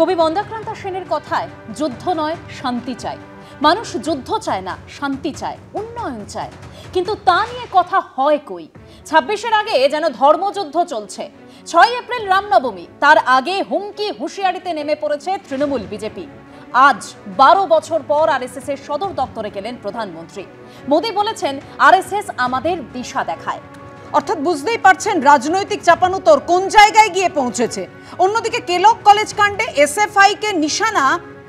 কবি মন্দাক্রান্তা সেনের কথায় যুদ্ধ নয় শান্তি চায়। মানুষ যুদ্ধ চায় না, শান্তি চায়, উন্নয়ন চায়, কিন্তু তা নিয়ে কথা হয় কই? ২৬-এর আগে যেন ধর্মযুদ্ধ চলছে। ৬ এপ্রিল রামনবমী, তার আগে হুমকি হুঁশিয়ারিতে নেমে পড়েছে তৃণমূল বিজেপি। আজ ১২ বছর পর আরএসএস এর সদর দপ্তরে গেলেন প্রধানমন্ত্রী মোদী। বলেছেন আরএসএস আমাদের দিশা দেখায়। অর্থাৎ বুঝতেই পারছেন রাজনৈতিক চাপানুতর কোন জায়গায় গিয়ে পৌঁছেছে। অন্যদিকে কেলক কলেজ কাণ্ডে এসএফআই কে নিশানা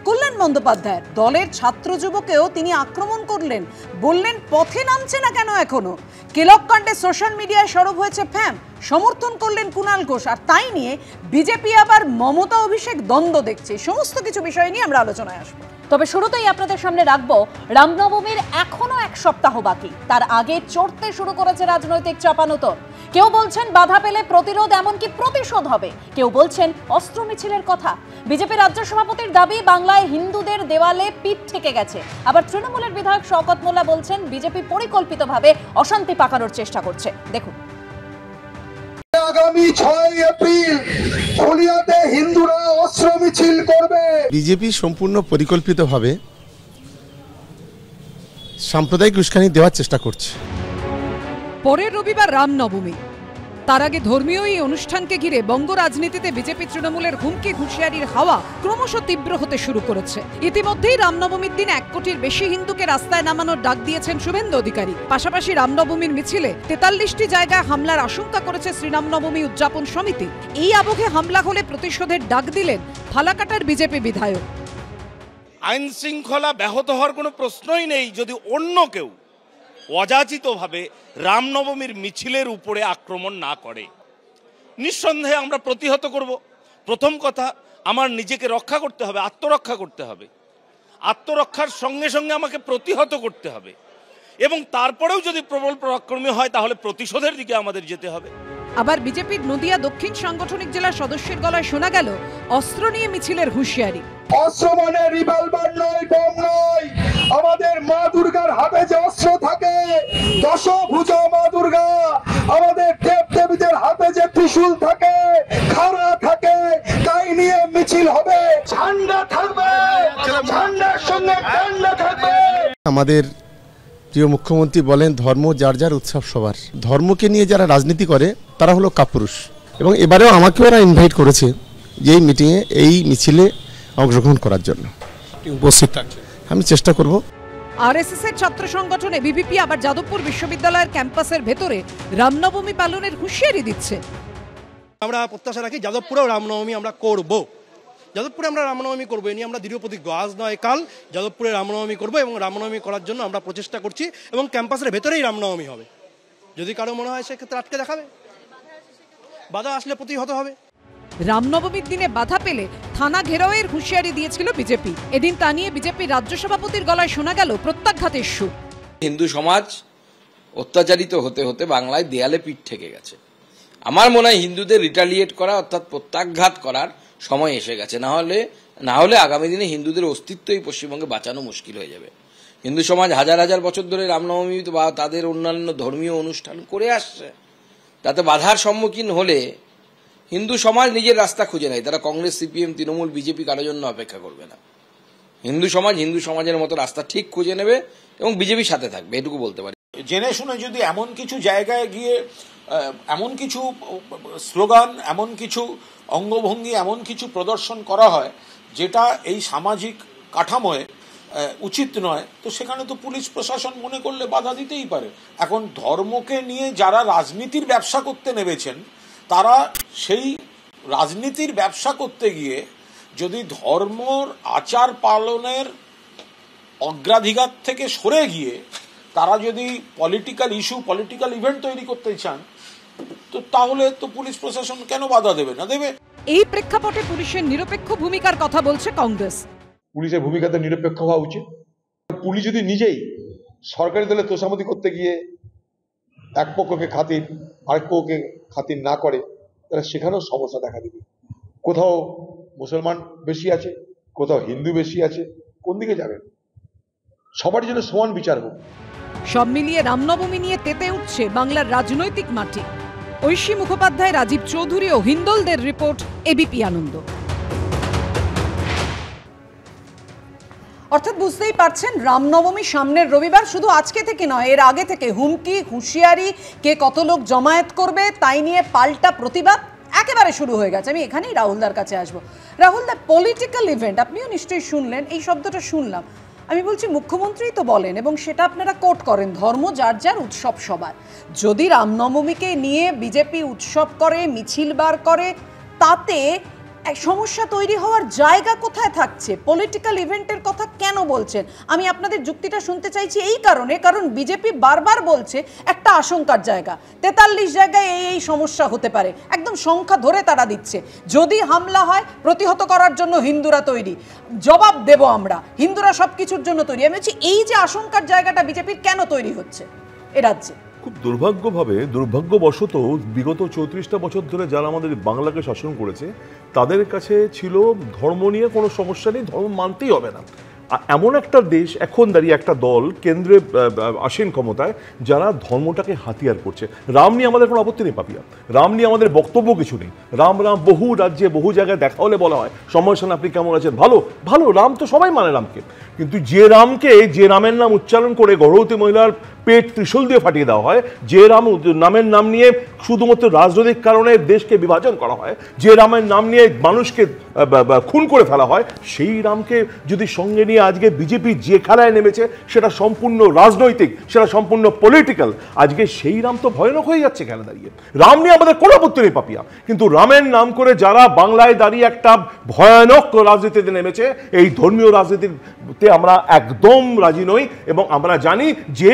কল্যাণ বন্দ্যোপাধ্যায়ের দলের ছাত্র যুবকেও তিনি আক্রমণ করলেন, বললেন পথে নামছে না কেন এখনো। কেলক কাণ্ডে সোশ্যাল মিডিয়ায় সরব হয়েছে ফ্যাম, সমর্থন করলেন কুণাল ঘোষ, আর তাই নিয়ে বিজেপি আবার মমতা অভিষেক দ্বন্দ্ব দেখছে। সমস্ত কিছু বিষয় নিয়ে আমরা আলোচনায় আসবো। তবে শুরুতেই আপনাদের সামনে রাখবো রামনবমীর এখনো 1 সপ্তাহ বাকি, তার আগে চড়তে শুরু করেছে রাজনৈতিক চাপানুতর। কেউ বলছেন বাধা পেলে প্রতিরোধ, এমনকি প্রতিশোধ হবে, কেউ বলছেন অস্ত্র মিছিলের কথা। বিজেপি রাজ্য সভাপতির দাবি বাংলায় হিন্দুদের দেওয়ালে পিঠ ঠেকে গেছে। আবার তৃণমূলের বিধায়ক শওকত মোল্লা বলছেন বিজেপি পরিকল্পিতভাবে অশান্তি পাকানোর চেষ্টা করছে। দেখুন, আগামী ৬ এপ্রিল ফুলিয়াতে হিন্দুরা অস্ত্র মিছিল করবে। বিজেপি সম্পূর্ণ পরিকল্পিতভাবে সাম্প্রদায়িক উস্কানি দেওয়ার চেষ্টা করছে। পরের রবিবার রামনবমী, তার আগে ধর্মীয় এই অনুষ্ঠানকে ঘিরে বঙ্গ রাজনীতিতে বিজেপি তৃণমূলের হুমকি হুঁশিয়ারির হাওয়া ক্রমশ তীব্র হতে শুরু করেছে। ইতিমধ্যেই রামনবমীর দিন ১ কোটির বেশি হিন্দুকে রাস্তায় নামানোর ডাক দিয়েছেন শুভেন্দু অধিকারী। পাশাপাশি রামনবমীর মিছিলে ৪৩টি জায়গায় হামলার আশঙ্কা করেছে শ্রীরামনবমী উদযাপন সমিতি। এই আবহে হামলা হলে প্রতিশোধের ডাক দিলেন ফালাকাটার বিজেপি বিধায়ক। আইন শৃঙ্খলা ব্যাহত হওয়ার কোনো প্রশ্নই নেই যদি অন্য কেউ অযাচিতভাবে রামনবমীর মিছিলের উপরে আক্রমণ না করে। নিঃসন্দেহে আমরা প্রতিহত করব। প্রথম কথা, আমার নিজেকে রক্ষা করতে হবে, আত্মরক্ষা করতে হবে। আত্মরক্ষার সঙ্গে সঙ্গে আমাকে প্রতিহত করতে হবে, এবং তারপরেও যদি প্রবল পরাক্রমী হয় তাহলে প্রতিশোধের দিকে আমাদের যেতে হবে। আবার বিজেপির নদিয়া দক্ষিণ সাংগঠনিক জেলার সদস্যের গলায় শোনা গেল অস্ত্র নিয়ে মিছিলের হুঁশিয়ারি। অস্ত্র মানে রিভলভার নয়, বোম নয়। আমাদের মা দুর্গার হাতে যে অস্ত্র থাকে, দশভুজা মা দুর্গা, আমাদের দেব দেবীদের হাতে যে ত্রিশূল থাকে, খাড়া থাকে, তাই নিয়ে মিছিল হবে। ঝান্ডা থাকবে, ঝান্ডার সঙ্গে ঝান্ডা থাকবে। আমাদের প্রিয় মুখ্যমন্ত্রী বলেন ধর্ম যার যার, উৎসব সবার। ধর্মকে নিয়ে যারা রাজনীতি করে তারা হলো কাপুরুষ, এবং এবারেও আমাকেও ওরা ইনভাইট করেছে যে এই মিটিংয়ে, এই মিছিলে অংশগ্রহণ করার জন্য উপস্থিত থাকছে। আমি চেষ্টা করব। আরএসএস এর ছাত্র সংগঠন এবিভিপি আবার যাদবপুর বিশ্ববিদ্যালয়ের ক্যাম্পাসের ভেতরে রামনবমী পালনের হুঁশিয়ারি দিচ্ছে। আমরা প্রত্যাশা রাখি যাদবপুরেও রামনবমী আমরা করব। যাদবপুরে আমরা রামনবমী করবো, এ নিয়ে আমরা দৃঢ় প্রতিজ্ঞ। আজ নয় কাল যাদবপুরে রামনবমী করবো, এবং রামনবমী করার জন্য আমরা প্রচেষ্টা করছি, এবং ক্যাম্পাসের ভেতরেই রামনবমী হবে। যদি কারো মনে হয় সেক্ষেত্রে আটকে দেখাবে, বাধা আসলে প্রতিহত হবে। রামনবমীর দিনে বাধা পেলে থানা ঘেরাওয়ের হুঁশিয়ারি দিয়েছিল বিজেপি। এদিন তা নিয়ে বিজেপির রাজ্য সভাপতির গলায় শোনা গেল প্রত্যাঘাতের সুর। হিন্দু সমাজ অত্যাচারিত হতে হতে বাংলায় দেয়ালে পিঠ ঠেকে গেছে। আমার মনে হয় হিন্দুদের রিটালিয়েট করা, অর্থাৎ প্রত্যাঘাত করার সময় এসে গেছে। না হলে আগামী দিনে হিন্দুদের অস্তিত্বই পশ্চিমবঙ্গে বাঁচানো মুশকিল হয়ে যাবে। হিন্দু সমাজ হাজার হাজার বছর ধরে রামনবমী বা তাদের অন্যান্য ধর্মীয় অনুষ্ঠান করে আসছে। তাতে বাধার সম্মুখীন হলে হিন্দু সমাজ নিজের রাস্তা খুঁজে নেয়। তারা কংগ্রেস, সিপিএম, তৃণমূল, বিজেপি কারোর জন্য অপেক্ষা করবে না। হিন্দু সমাজ হিন্দু সমাজের মতো রাস্তা ঠিক খুঁজে নেবে এবং বিজেপির সাথে থাকবে, এটুকু বলতে পারি। জেনে শুনে যদি এমন কিছু জায়গায় গিয়ে এমন কিছু স্লোগান, এমন কিছু অঙ্গভঙ্গি, এমন কিছু প্রদর্শন করা হয় যেটা এই সামাজিক কাঠামোয় উচিত নয়, তো সেখানে তো পুলিশ প্রশাসন মনে করলে বাধা দিতেই পারে। এখন ধর্মকে নিয়ে যারা রাজনীতির ব্যবসা করতে নেমেছেন, তারা সেই রাজনীতির ব্যবসা করতে গিয়ে যদি ধর্মর আচার পালনের অগ্রাধিকার থেকে সরে গিয়ে তারা যদি পলিটিক্যাল ইস্যু, পলিটিক্যাল ইভেন্ট তৈরি করতে চান, তো তাহলে তো পুলিশ প্রশাসন কেন বাধা দেবে না? দেবে। এই প্রেক্ষাপটে পুলিশের নিরপেক্ষ ভূমিকার কথা বলছে কংগ্রেস। পুলিশের ভূমিকাতে নিরপেক্ষ হওয়া উচিত। পুলিশ যদি নিজেই সরকারি দলে তোষামতি করতে গিয়ে এক পক্ষকে খাতির আরেক পক্ষকে খাতির না করে, তাহলে সেখানেও সমস্যা দেখা দিবে। কোথাও মুসলমান বেশি আছে, কোথাও হিন্দু বেশি আছে, কোন দিকে যাবেন? সবার জন্য সমান বিচার হোক। সব মিলিয়ে রামনবমী নিয়ে তেতে উঠছে বাংলার রাজনৈতিক মাটি। ঐশী মুখোপাধ্যায়, রাজীব চৌধুরী ও হিন্দলদের রিপোর্ট, এবিপি আনন্দ। অর্থাৎ বুঝতেই পারছেন রামনবমী সামনের রবিবার, শুধু আজকে থেকে নয় এর আগে থেকে হুমকি হুঁশিয়ারি, কে কত লোক জমায়েত করবে তাই নিয়ে পাল্টা প্রতিবাদ একেবারে শুরু হয়ে গেছে। আমি এখানেই রাহুলদার কাছে আসবো। রাহুলদা, পলিটিক্যাল ইভেন্ট আপনিও নিশ্চয়ই শুনলেন, এই শব্দটা শুনলাম। আমি বলছি মুখ্যমন্ত্রীই তো বলেন এবং সেটা আপনারা কোট করেন, ধর্ম যার যার উৎসব সবার। যদি রামনবমীকে নিয়ে বিজেপি উৎসব করে, মিছিল বার করে, তাতে সমস্যা তৈরি হওয়ার জায়গা কোথায় থাকছে? পলিটিক্যাল ইভেন্টের কথা কেন বলছেন? আমি আপনাদের যুক্তিটা শুনতে চাইছি এই কারণে, কারণ বিজেপি বারবার বলছে একটা আশঙ্কার জায়গা, 43 জায়গায় এই সমস্যা হতে পারে, একদম সংখ্যা ধরে তারা দিচ্ছে। যদি হামলা হয় প্রতিহত করার জন্য হিন্দুরা তৈরি, জবাব দেব আমরা, হিন্দুরা সব কিছুর জন্য তৈরি। আমি বলছি এই যে আশঙ্কার জায়গাটা বিজেপির কেন তৈরি হচ্ছে এ রাজ্যে? খুব দুর্ভাগ্যবশত বিগত 34টা বছর ধরে যারা আমাদের বাংলাকে শাসন করেছে তাদের কাছে ছিল ধর্ম নিয়ে কোনো সমস্যা নেই, ধর্ম মানতেই হবে না। এমন একটা দেশ এখন দাঁড়িয়ে একটা দল কেন্দ্রে আসীন ক্ষমতায় যারা ধর্মটাকে হাতিয়ার করছে। রাম নিয়ে আমাদের কোনো আপত্তি নেই পাপিয়া, রাম নিয়ে আমাদের বক্তব্য কিছু নেই। রাম বহু রাজ্যে বহু জায়গায় দেখা হলে বলা হয় সময়ের সঙ্গে আপনি কেমন আছেন, ভালো ভালো, রাম তো সবাই মানে রামকে। কিন্তু যে রামের নাম উচ্চারণ করে গর্ভবতী মহিলার পেট ত্রিশূল দিয়ে ফাটিয়ে দেওয়া হয়, যে নামের নাম নিয়ে শুধুমাত্র রাজনৈতিক কারণে দেশকে বিভাজন করা হয়, যে রামের নাম নিয়ে মানুষকে খুন করে ফেলা হয়, সেই রামকে যদি সঙ্গে নিয়ে আজকে বিজেপি যে খেলায় নেমেছে সেটা সম্পূর্ণ রাজনৈতিক, সেটা সম্পূর্ণ পলিটিক্যাল। আজকে সেই রাম তো ভয়ানক হয়ে যাচ্ছে খেলা দাঁড়িয়ে। রাম নিয়ে আমাদের কোনো আপত্তি নেই পাপিয়া, কিন্তু রামের নাম করে যারা বাংলায় দাঁড়িয়ে একটা ভয়ানক রাজনীতিতে নেমেছে, এই ধর্মীয় রাজনীতিতে আমরা একদম রাজি নই। এবং আমরা জানি যে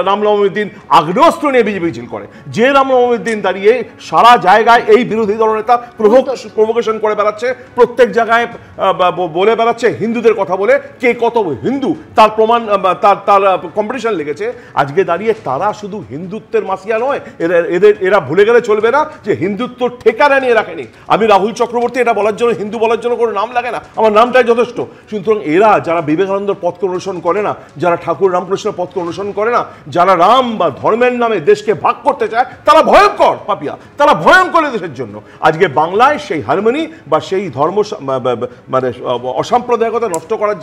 রামনবমীর দিন আগ্নেয়াস্ত্র নিয়ে বিজেপি মিছিল করে, যে রামনবমীর দিন দাঁড়িয়ে সারা জায়গায় এই বিরোধী দলনেতা প্রভোকেশন করে বেড়াচ্ছে, প্রত্যেক জায়গায় বলে বেড়াচ্ছে হিন্দুদের কথা বলে, কে কত হিন্দু তার প্রমাণ, তার কম্পিটিশন লেগেছে। আজকে দাঁড়িয়ে তারা শুধু হিন্দুত্বের মাসিয়া নয়, এরা ভুলে গেলে চলবে না যে হিন্দুত্ব ঠেকানা নিয়ে রাখেনি। আমি রাহুল চক্রবর্তী, এটা বলার জন্য হিন্দু বলার জন্য কোনো নাম লাগে না, আমার নামটাই যথেষ্ট। সুতরাং এরা যারা বিবেকানন্দর পথকে অনুসরণ করে না, যারা ঠাকুর রামকৃষ্ণের পথকে অনুসরণ করে না, যারা রাম বা ধর্মের নামে দেশকে ভাগ করতে চায়, তারা ভয়ঙ্কর পাপিয়া, তারা ভয়ঙ্কর দেশের জন্য। আজকে বাংলায় সেই হারমোনি বা সেই ধর্ম মানে অসাম্প্রদায়িকতা নষ্ট করার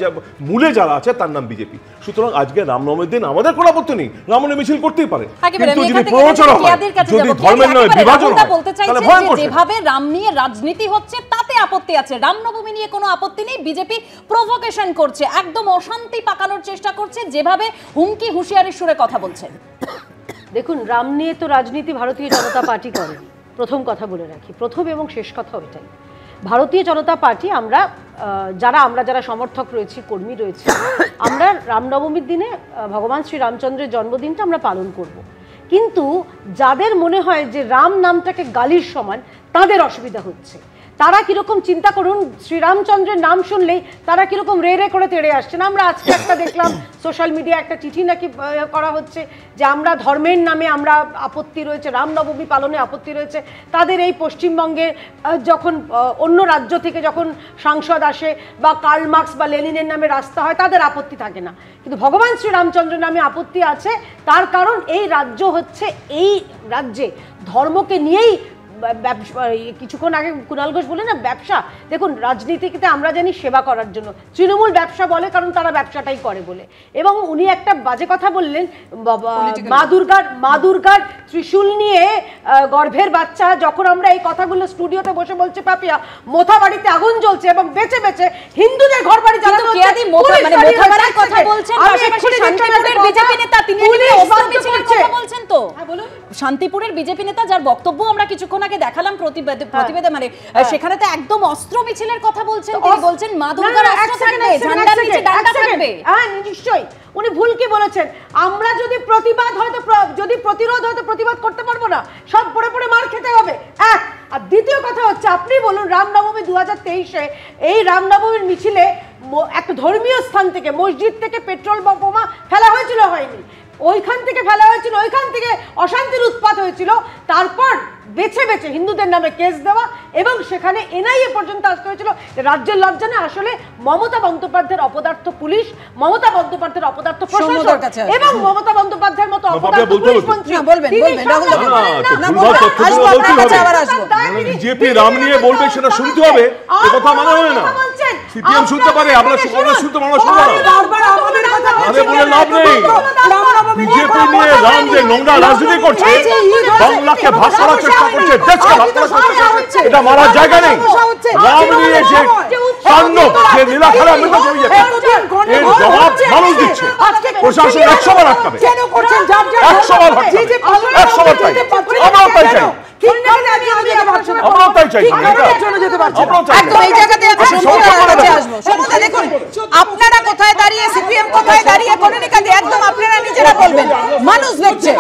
মূলে যারা আছে তার নাম বিজেপি। সুতরাং আজকে রামনবমীর দিন আমাদের কোনো আপত্তি নেই, রামনবমী মিছিল করতেই পারে, কিন্তু যদি প্ররোচনা হয়, যদি ধর্মের নামে বিভাজন হয়, তাহলে ভয়ঙ্কর। যেভাবে রাম নিয়ে রাজনীতি হচ্ছে তাতে আপত্তি আছে, রামনবমী নিয়ে কোনো আপত্তি নেই। বিজেপি প্রভোকেশন করছে, একদম অশান্তি পাকানোর চেষ্টা করছে, যেভাবে হুমকি হুঁশিয়ারির সুরে কথা বলছে। দেখুন, রাম নিয়ে তো রাজনীতি ভারতীয় জনতা পার্টি করে, প্রথম কথা বলে রাখি, প্রথম এবং শেষ কথা ওইটাই। ভারতীয় জনতা পার্টি আমরা যারা সমর্থক রয়েছি, কর্মী রয়েছে, আমরা রামনবমীর দিনে ভগবান শ্রী রামচন্দ্রের জন্মদিনটা আমরা পালন করব। কিন্তু যাদের মনে হয় যে রাম নামটাকে গালির সমান, তাদের অসুবিধা হচ্ছে। তারা কিরকম চিন্তা করুন, শ্রীরামচন্দ্রের নাম শুনলেই তারা কিরকম রে রে করে তেড়ে আসছেন। আমরা আজকে একটা দেখলাম সোশ্যাল মিডিয়া একটা চিঠি নাকি করা হচ্ছে যে আমরা ধর্মের নামে আমরা আপত্তি রয়েছে, রামনবমী পালনে আপত্তি রয়েছে তাদের। এই পশ্চিমবঙ্গে যখন অন্য রাজ্য থেকে যখন সাংসদ আসে বা কার্ল মার্কস বা লেনিনের নামে রাস্তা হয়, তাদের আপত্তি থাকে না, কিন্তু ভগবান শ্রীরামচন্দ্রের নামে আপত্তি আছে। তার কারণ এই রাজ্য হচ্ছে, এই রাজ্যে ধর্মকে নিয়েই কিছুক্ষণ আগে কুণাল ঘোষ বলে না ব্যবসা। দেখুন, রাজনীতিতে আমরা জানি সেবা করার জন্য, তৃণমূল ব্যবসা বলে কারণ তারা ব্যবসাটাই করে বলে। এবং উনি একটা বাজে কথা বললেন, মা দুর্গার ত্রিশূল নিয়ে গর্ভের বাচ্চা, যখন আমরা এই কথাগুলো স্টুডিওতে বসে বলছে পাপিয়া, মোথা বাড়িতে আগুন জ্বলছে এবং বেঁচে বেঁচে হিন্দুদের ঘর বাড়ি জ্বালানো হচ্ছে। শান্তিপুরের বিজেপি নেতা যার বক্তব্য আমরা কিছুক্ষণ আগে দেখালাম প্রতিবেদন, মানে সেখানে তো একদম অস্ত্র মিছিলের কথা বলছেন। তিনি বলছেন মা দুর্গার অস্ত্র থাকবে, ঝান্ডার নিচে ডান্ডা থাকবে। হ্যাঁ, নিশ্চয়ই উনি ভুল কি বলেছেন। আমরা যদি প্রতিবাদ হয়তো, যদি প্রতিরোধ হয়তো প্রতিবাদ করতে পারবো না, সব পড়ে পড়ে মার খেতে হবে। এক আর দ্বিতীয় কথা হচ্ছে, আপনি বলুন রামনবমী 2023-এ এই রামনবমীর মিছিলে একটা ধর্মীয় স্থান থেকে, মসজিদ থেকে পেট্রোল বোমা ফেলা হয়েছিল, হয়নি? ওইখান থেকে ফেলা হয়েছিল, ওইখান থেকে অশান্তির উৎপাত হয়েছিল। তারপর বেছে বেছে হিন্দুদের নামে কেস দেওয়া এবং সেখানে এনআইএ পর্যন্ত আসতে হয়েছিল। রাজ্যের লজ্জা না, আসলে মমতা বন্দ্যোপাধ্যায়ের অপদার্থ পুলিশ, মমতা বন্দ্যোপাধ্যায়ের অপদার্থ প্রশাসন এবং মমতা বন্দ্যোপাধ্যায়ের মতো অপদার্থ পুলিশ মন্ত্রী। বিজেপি রাম নিয়ে বলবে সেটা শুনতে হবে, এ কথা মানে হয় না। সিপিএম শুনতে পারে, আমরা শুনতে মানুষ শুনবো না। আরে বলে লাভ নেই, বিজেপি নিয়ে রাম যে নোংরা রাজনীতি করছে, বাংলাকে ভাগ করার চেষ্টা করছে, দেশকে ভাগ করার চেষ্টা করছে, এটা মারার জায়গা নেই। রাম নিয়ে যে তাণ্ডব, যে লীলাখেলা মেতে চলে যাচ্ছে, এর জবাব মানুষ দিচ্ছে। প্রশাসন 100 বার আটকাবে, 100 বার আটকাবে, 100 বার চাই। আমরাও তাই চাই, আমরাও তাই চাই। আপনারা কোথায় দাঁড়িয়ে, সিপিএম কোথায় দাঁড়িয়ে, কনিকাদি একদম আপনারা নিজেরা বলবেন, মানুষ দেখছে।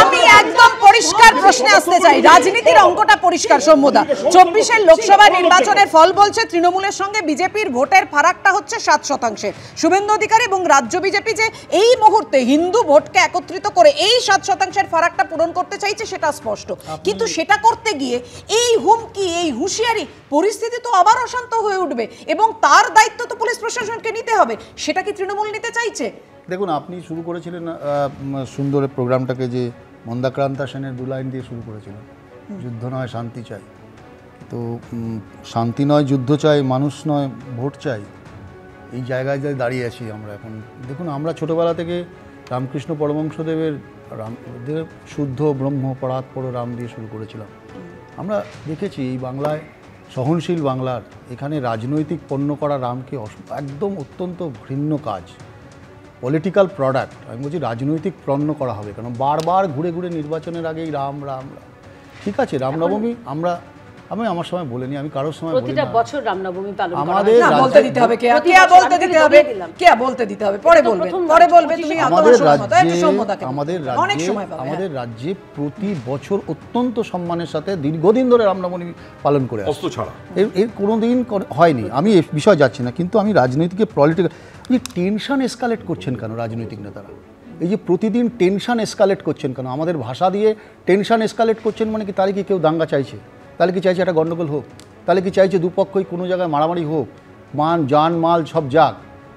আমি একদম পরিষ্কার প্রশ্নে আসতে চাই, রাজনীতির অঙ্কটা পরিষ্কার। সৌম্যদা, 24-এর লোকসভা নির্বাচনের ফল বলছে তৃণমূলের সঙ্গে বিজেপির ভোটের ফারাকটা হচ্ছে 7%। শুভেন্দু অধিকারী এবং রাজ্য বিজেপি যে এই মুহূর্তে হিন্দু ভোটকে একত্রিত করে এই 7%-এর ফারাকটা পূরণ করতে চাইছে সেটা স্পষ্ট, কিন্তু সেটা করতে গিয়ে এই হুমকি, এই হুঁশিয়ারি, পরিস্থিতি তো আবার অশান্ত হয়ে উঠবে এবং তার দায়িত্ব তো পুলিশ প্রশাসনকে নিতে হবে। সেটা কি তৃণমূল নিতে চাইছে? দেখুন, আপনি শুরু করেছিলেন সুন্দর প্রোগ্রামটাকে, যে মন্দাক্রান্তা সেনের 2 লাইন দিয়ে শুরু করেছিলেন, যুদ্ধ নয় শান্তি চাই। তো শান্তি নয় যুদ্ধ চাই, মানুষ নয় ভোট চাই, এই জায়গায় যাই দাঁড়িয়ে আছি আমরা এখন। দেখুন, আমরা ছোটোবেলা থেকে রামকৃষ্ণ পরমহংসদেবের শুদ্ধ ব্রহ্ম পরাৎপর রাম দিয়ে শুরু করেছিলাম। আমরা দেখেছি এই বাংলায়, সহনশীল বাংলার এখানে রাজনৈতিক পণ্য করা রামকে একদম অত্যন্ত ঘৃণ্য কাজ, পলিটিক্যাল প্রোডাক্ট। আমি বলছি রাজনৈতিক পণ্য করা হবে কেন? বারবার ঘুরে ঘুরে নির্বাচনের আগেই রাম রাম রাম। ঠিক আছে, রামনবমী আমি আমার সময় বলিনি, আমি কারোর সময় প্রতিটা বছর রামনবমী পালন করা আমাদের বলতে দিতে হবে, কে বলতে দিতে হবে, কে বলতে দিতে হবে, পরে বলবে, পরে বলবে। তুমি আমাদের রাজ্যে প্রতি বছর অত্যন্ত সম্মানের সাথে দীর্ঘদিন ধরে রামনবমী পালন করে আসছে, এর কোনোদিন হয়নি। আমি এই বিষয়ে যাচ্ছি না, কিন্তু আমি রাজনীতিকে পলিটিক্যাল টেনশন এসকালেট করছেন কেন রাজনৈতিক নেতারা? এই যে প্রতিদিন টেনশন এসকালেট করছেন কেন? আমাদের ভাষা দিয়ে টেনশন এসকালেট করছেন মানে কি? তাহলে কি কেউ দাঙ্গা চাইছে? তাহলে কি চাইছে একটা গণ্ডগোল হোক? তাহলে কি চাইছে দুপক্ষই কোনো জায়গায় মারামারি হোক, জান মাল সব যাক?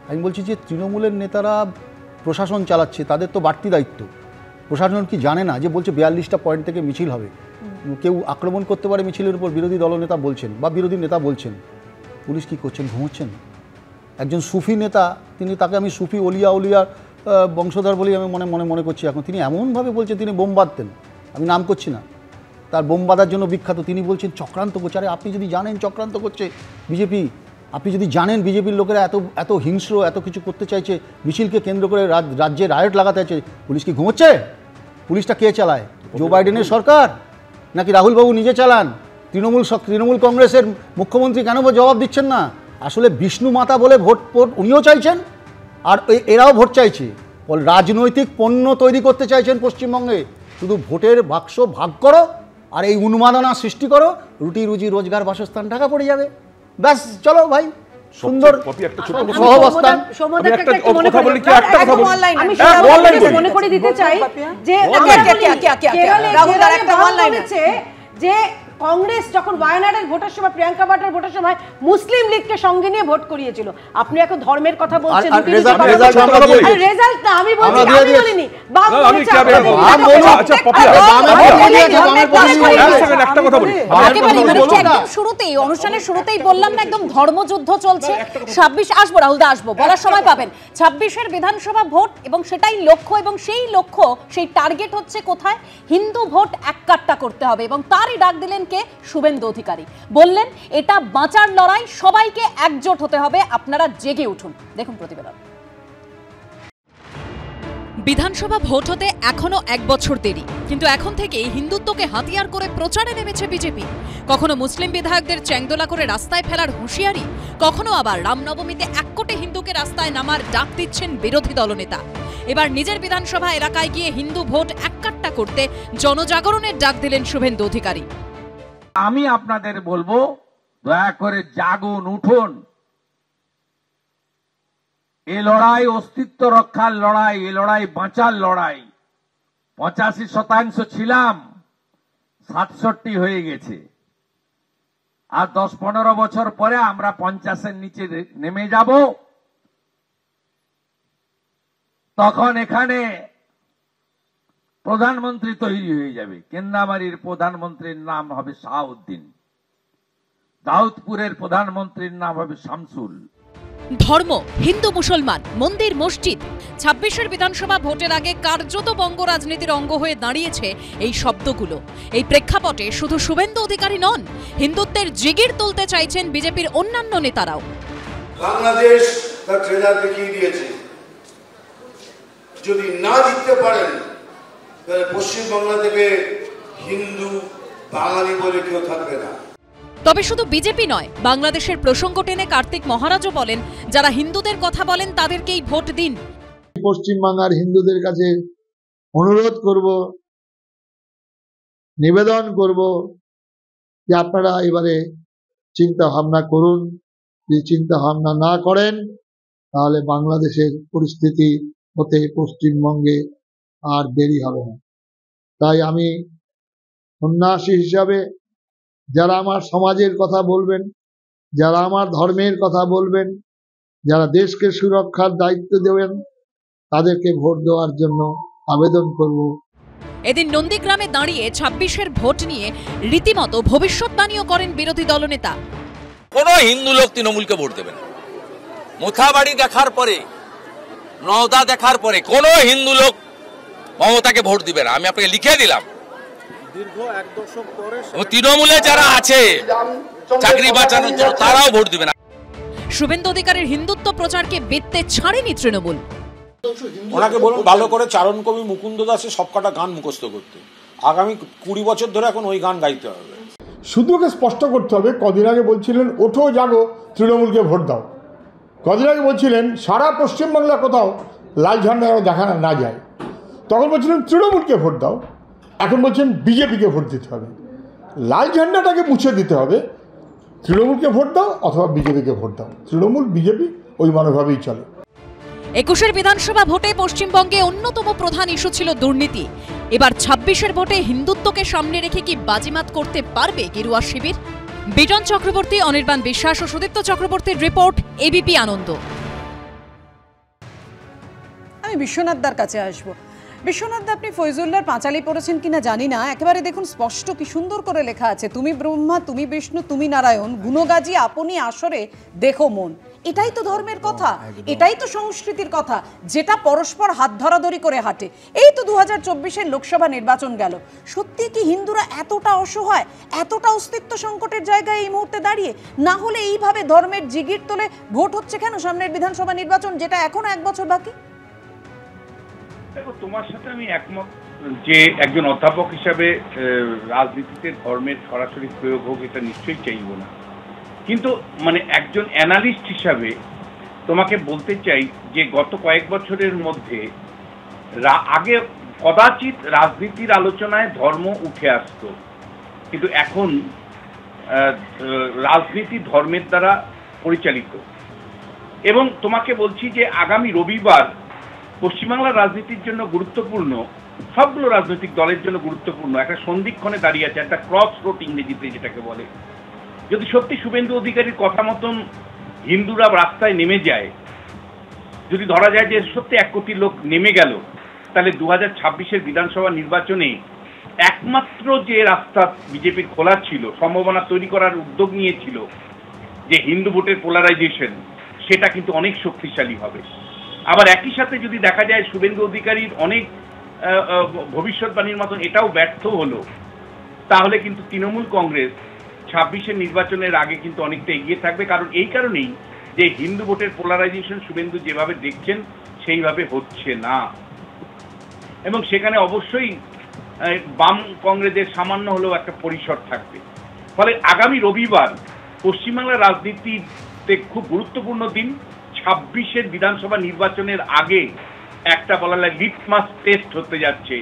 আমি বলছি যে তৃণমূলের নেতারা প্রশাসন চালাচ্ছে, তাদের তো বাড়তি দায়িত্ব। প্রশাসন কি জানে না যে বলছে 42টা পয়েন্ট থেকে মিছিল হবে, কেউ আক্রমণ করতে পারে মিছিলের উপর, বিরোধী দলনেতা বলছেন বা বিরোধী নেতা বলছেন, পুলিশ কি করছেন? ঘুমোচ্ছেন। একজন সুফি নেতা, তাকে আমি সুফি উলিয়ার বংশধর বলেই আমি মনে করছি এখন। তিনি এমনভাবে বলছেন, তিনি বোম বাঁধতেন, আমি নাম করছি না, তার বোম বাঁধার জন্য বিখ্যাত। তিনি বলছেন চক্রান্ত করছে। আরে আপনি যদি জানেন চক্রান্ত করছে বিজেপি, আপনি যদি জানেন বিজেপির লোকেরা এত হিংস্র, এত কিছু করতে চাইছে, মিছিলকে কেন্দ্র করে রাজ্যে রায়ট লাগাতে চাইছে, পুলিশ কি ঘুমোচ্ছে? পুলিশটা কে চালায়? জো বাইডেনের সরকার নাকি রাহুলবাবু নিজে চালান? তৃণমূল কংগ্রেসের মুখ্যমন্ত্রী কেন জবাব দিচ্ছেন না? আসলে বিষ্ণু মাতা বলে ভোট উনিও চাইছেন, আর এরাও ভোট চাইছে। রাজনৈতিক পণ্য তৈরি করতে চাইছেন পশ্চিমবঙ্গে। শুধু ভোটের বাক্স ভাগ করো আর এই উন্মাদনা সৃষ্টি করো, রুটি রুজি রোজগার বাসস্থান ঢাকা পড়ে যাবে, ব্যাস চলো ভাই, সুন্দর সহবস্থান। মনে করে দিতে চাই যে কংগ্রেস যখন ওয়ায়নাডের ভোটের সময়, প্রিয়াঙ্কা বাটার ভোটের সময় মুসলিম লীগকে সঙ্গে নিয়ে ভোট করিয়েছিল। আপনি এখন ধর্মের কথা বলছেন, রেজাল্ট না আমি বলিনি, অনুষ্ঠানের শুরুতেই বললাম না, একদম ধর্মযুদ্ধ চলছে। 26 আসবো, রাহুলদা আসবো, বলার সময় পাবেন। 26-এর বিধানসভা ভোট এবং সেটাই লক্ষ্য, এবং সেই লক্ষ্য, সেই টার্গেট হচ্ছে কোথায়? হিন্দু ভোট এককাট্টা করতে হবে, এবং তারই ডাক দিলেন কে? শুভেন্দু অধিকারী। বললেন এটা বাঁচার লড়াই, সবাইকে একজোট হতে হবে, আপনারা জেগে উঠুন। দেখুন প্রতিবেদন। বিধানসভা ভোট হতে এখনো 1 বছর দেরি, কিন্তু এখন থেকেই হিন্দুত্বকে হাতিয়ার করে প্রচারে নেমেছে বিজেপি। কখনো মুসলিম বিধায়কদের চ্যাংদোলা করে রাস্তায় ফেলার হুঁশিয়ারি, কখনো আবার রামনবমীতে 1 কোটি হিন্দুকে রাস্তায় নামার ডাক দিচ্ছেন বিরোধী দলনেতা। এবার নিজের বিধানসভা এলাকায় গিয়ে হিন্দু ভোট এককাট্টা করতে জনজাগরণের ডাক দিলেন শুভেন্দু অধিকারী। আমি আপনাদের বলবো, দয়া করে জাগুন, উঠুন। এ লড়াই অস্তিত্ব রক্ষার লড়াই, এ লড়াই বাঁচার লড়াই। 85% ছিলাম, 67 হয়ে গেছে। আর 10-15 বছর পরে আমরা 50-এর নিচে নেমে যাব। তখন এখানে প্রধানমন্ত্রী তৈরি হয়ে যাবে। কেন্দ্রামারির প্রধানমন্ত্রীর নাম হবে শাহাউদ্দিন। দাউদপুরের প্রধানমন্ত্রীর নাম হবে শামসুল। ধর্ম, হিন্দু মুসলমান, মন্দির মসজিদ, 26-এর বিধানসভা ভোটের আগে কার্যত বঙ্গ রাজনীতির অঙ্গ হয়ে দাঁড়িয়েছে এই শব্দগুলো। এই প্রেক্ষাপটে শুধু শুভেন্দু অধিকারী নন, হিন্দুত্বের জিগির তুলতে চাইছেন বিজেপির অন্যান্য নেতারাও। বাংলাদেশ তার ট্রেলার দেখিয়ে দিয়েছে, যদি না জিততে পারেন তাহলে পশ্চিমবাংলা থেকে হিন্দু বাঙালি বলে কেউ থাকবে না। তবে শুধু বিজেপি নয়, বাংলাদেশের প্রসঙ্গ টেনে কার্তিক মহারাজও বলেন, যারা হিন্দুদের কথা বলেন তাদেরকেই ভোট দিন। পশ্চিমবাংলার হিন্দুদের কাছে অনুরোধ করব, নিবেদন করব যে আপনারা এবারে চিন্তা ভাবনা করুন। যদি চিন্তা ভাবনা না করেন তাহলে বাংলাদেশের পরিস্থিতি হতে পশ্চিমবঙ্গে আর দেরি হবে না। তাই আমি সন্ন্যাসী হিসাবে যারা আমার সমাজের কথা বলবেন, যারা আমার ধর্মের কথা বলবেন, যারা দেশকে সুরক্ষার দায়িত্ব দেবেন, তাদেরকে ভোট দেওয়ার জন্য আবেদন করব। এদিন নন্দীগ্রামে দাঁড়িয়ে 26-এর ভোট নিয়ে রীতিমতো ভবিষ্যৎবাণীও করেন বিরোধী দলনেতা। কোন হিন্দু লোক তৃণমূলকে ভোট দেবে না। মুথাবাড়ি দেখার পরে, নওদা দেখার পরে কোন হিন্দু লোক মমতাকে ভোট দিবে না। আমি আপনাকে লিখে দিলাম। দীর্ঘ 1 দশক পরে তৃণমূলে যারা আছে চাকরি বাঁচানোর জন্য তারাও ভোট দিবে না। শুভেন্দু অধিকারীর হিন্দুত্ব প্রচারকে বেত্তে ছাড়েনি তৃণমূল। ওনাকে বলুন ভালো করে চারণ কবি মুকুন্দ দাসের সবকটা গান মুখস্থ করতে। আগামী 20 বছর ধরে এখন ওই গান গাইতে হবে। শুধু ওকে স্পষ্ট করতে হবে, কদিন আগে বলছিলেন ওঠো জাগো তৃণমূলকে ভোট দাও, কদিন আগে বলছিলেন সারা পশ্চিমবাংলা কোথাও লাল ঝান্ডা দেখা না যায়, তখন বলছিলেন তৃণমূলকে ভোট দাও, এখন বলছেন বিজেপিকে ভোট দিতে হবে। লাল ঝান্ডাটাকে মুছে দিতে হবে, তৃণমূলকে ভোট দাও অথবা বিজেপিকে ভোট দাও। তৃণমূল বিজেপি ওই মানভাবেই চলে। 21-এর বিধানসভা ভোটে পশ্চিমবঙ্গে অন্যতম প্রধান ইস্যু ছিল দুর্নীতি। এবার 26-এর ভোটে হিন্দুত্বকে সামনে রেখে কি বাজিমাত করতে পারবে গেরুয়া শিবির? বিজন চক্রবর্তী, অনির্বাণ বিশ্বাস ও সুদীপ্ত চক্রবর্তীর রিপোর্ট, এবিপি আনন্দ। আমি বিশ্বনাথদার কাছে আসবো। বিশ্বনাথদা, আপনি ফয়জুল্লাহর পাঁচালি পড়েছেন কিনা জানি না, একেবারে দেখুন স্পষ্ট কি সুন্দর করে লেখা আছে, তুমি ব্রহ্মা, তুমি বিষ্ণু, তুমি নারায়ণ, গুণগাজি আপনি আসরে দেখো মন। এটাই তো ধর্মের কথা, এটাই তো সংস্কৃতির কথা, যেটা পরস্পর হাত ধরাধরি করে হাঁটে। এই তো 2024-এর লোকসভা নির্বাচন গেল, সত্যি কি হিন্দুরা এতটা অসহায়, এতটা অস্তিত্ব সংকটের জায়গায় এই মুহূর্তে দাঁড়িয়ে? না হলে এইভাবে ধর্মের জিগির তোলে ভোট হচ্ছে কেন সামনের বিধানসভা নির্বাচন, যেটা এখনো 1 বছর বাকি? দেখো, তোমার সাথে আমি একমত যে একজন অধ্যাপক হিসাবে রাজনীতিতে ধর্মের সরাসরি প্রয়োগ হোক, এটা নিশ্চয়ই চাইব না। কিন্তু মানে একজন অ্যানালিস্ট হিসাবে তোমাকে বলতে চাই যে গত কয়েক বছরের মধ্যে আগে কদাচিৎ রাজনীতির আলোচনায় ধর্ম উঠে আসতো, কিন্তু এখন রাজনীতি ধর্মের দ্বারা পরিচালিত। এবং তোমাকে বলছি যে আগামী রবিবার পশ্চিমবাংলার রাজনীতির জন্য গুরুত্বপূর্ণ, সবগুলো রাজনৈতিক দলের জন্য গুরুত্বপূর্ণ একটা সন্ধিক্ষণে দাঁড়িয়ে আছে, একটা ক্রস রোড ইংরেজিতে যেটাকে বলে। যদি সত্যি শুভেন্দু অধিকারীর কথা মতন হিন্দুরা রাস্তায় নেমে যায়, যদি ধরা যায় যে সত্যি 1 কোটি লোক নেমে গেল, তাহলে 2026-এর বিধানসভা নির্বাচনে একমাত্র যে রাস্তা বিজেপির খোলা ছিল, সম্ভাবনা তৈরি করার উদ্যোগ নিয়েছিল যে হিন্দু ভোটের পোলারাইজেশন, সেটা কিন্তু অনেক শক্তিশালী হবে। আবার একই সাথে যদি দেখা যায় শুভেন্দু অধিকারীর অনেক ভবিষ্যৎবাণীর মতন এটাও ব্যর্থ হলো, তাহলে কিন্তু তৃণমূল কংগ্রেস 26-এর নির্বাচনের আগে কিন্তু অনেকটা এগিয়ে থাকবে। কারণ এই কারণেই যে হিন্দু ভোটের পোলারাইজেশন শুভেন্দু যেভাবে দেখছেন সেইভাবে হচ্ছে না, এবং সেখানে অবশ্যই বাম কংগ্রেসের সামান্য হলেও একটা পরিসর থাকবে। ফলে আগামী রবিবার পশ্চিমবাংলার রাজনীতিতে খুব গুরুত্বপূর্ণ দিন। 26-এর বিধানসভা নির্বাচনের আগে একটা বলা যায় লিটমাস টেস্ট হতে যাচ্ছে,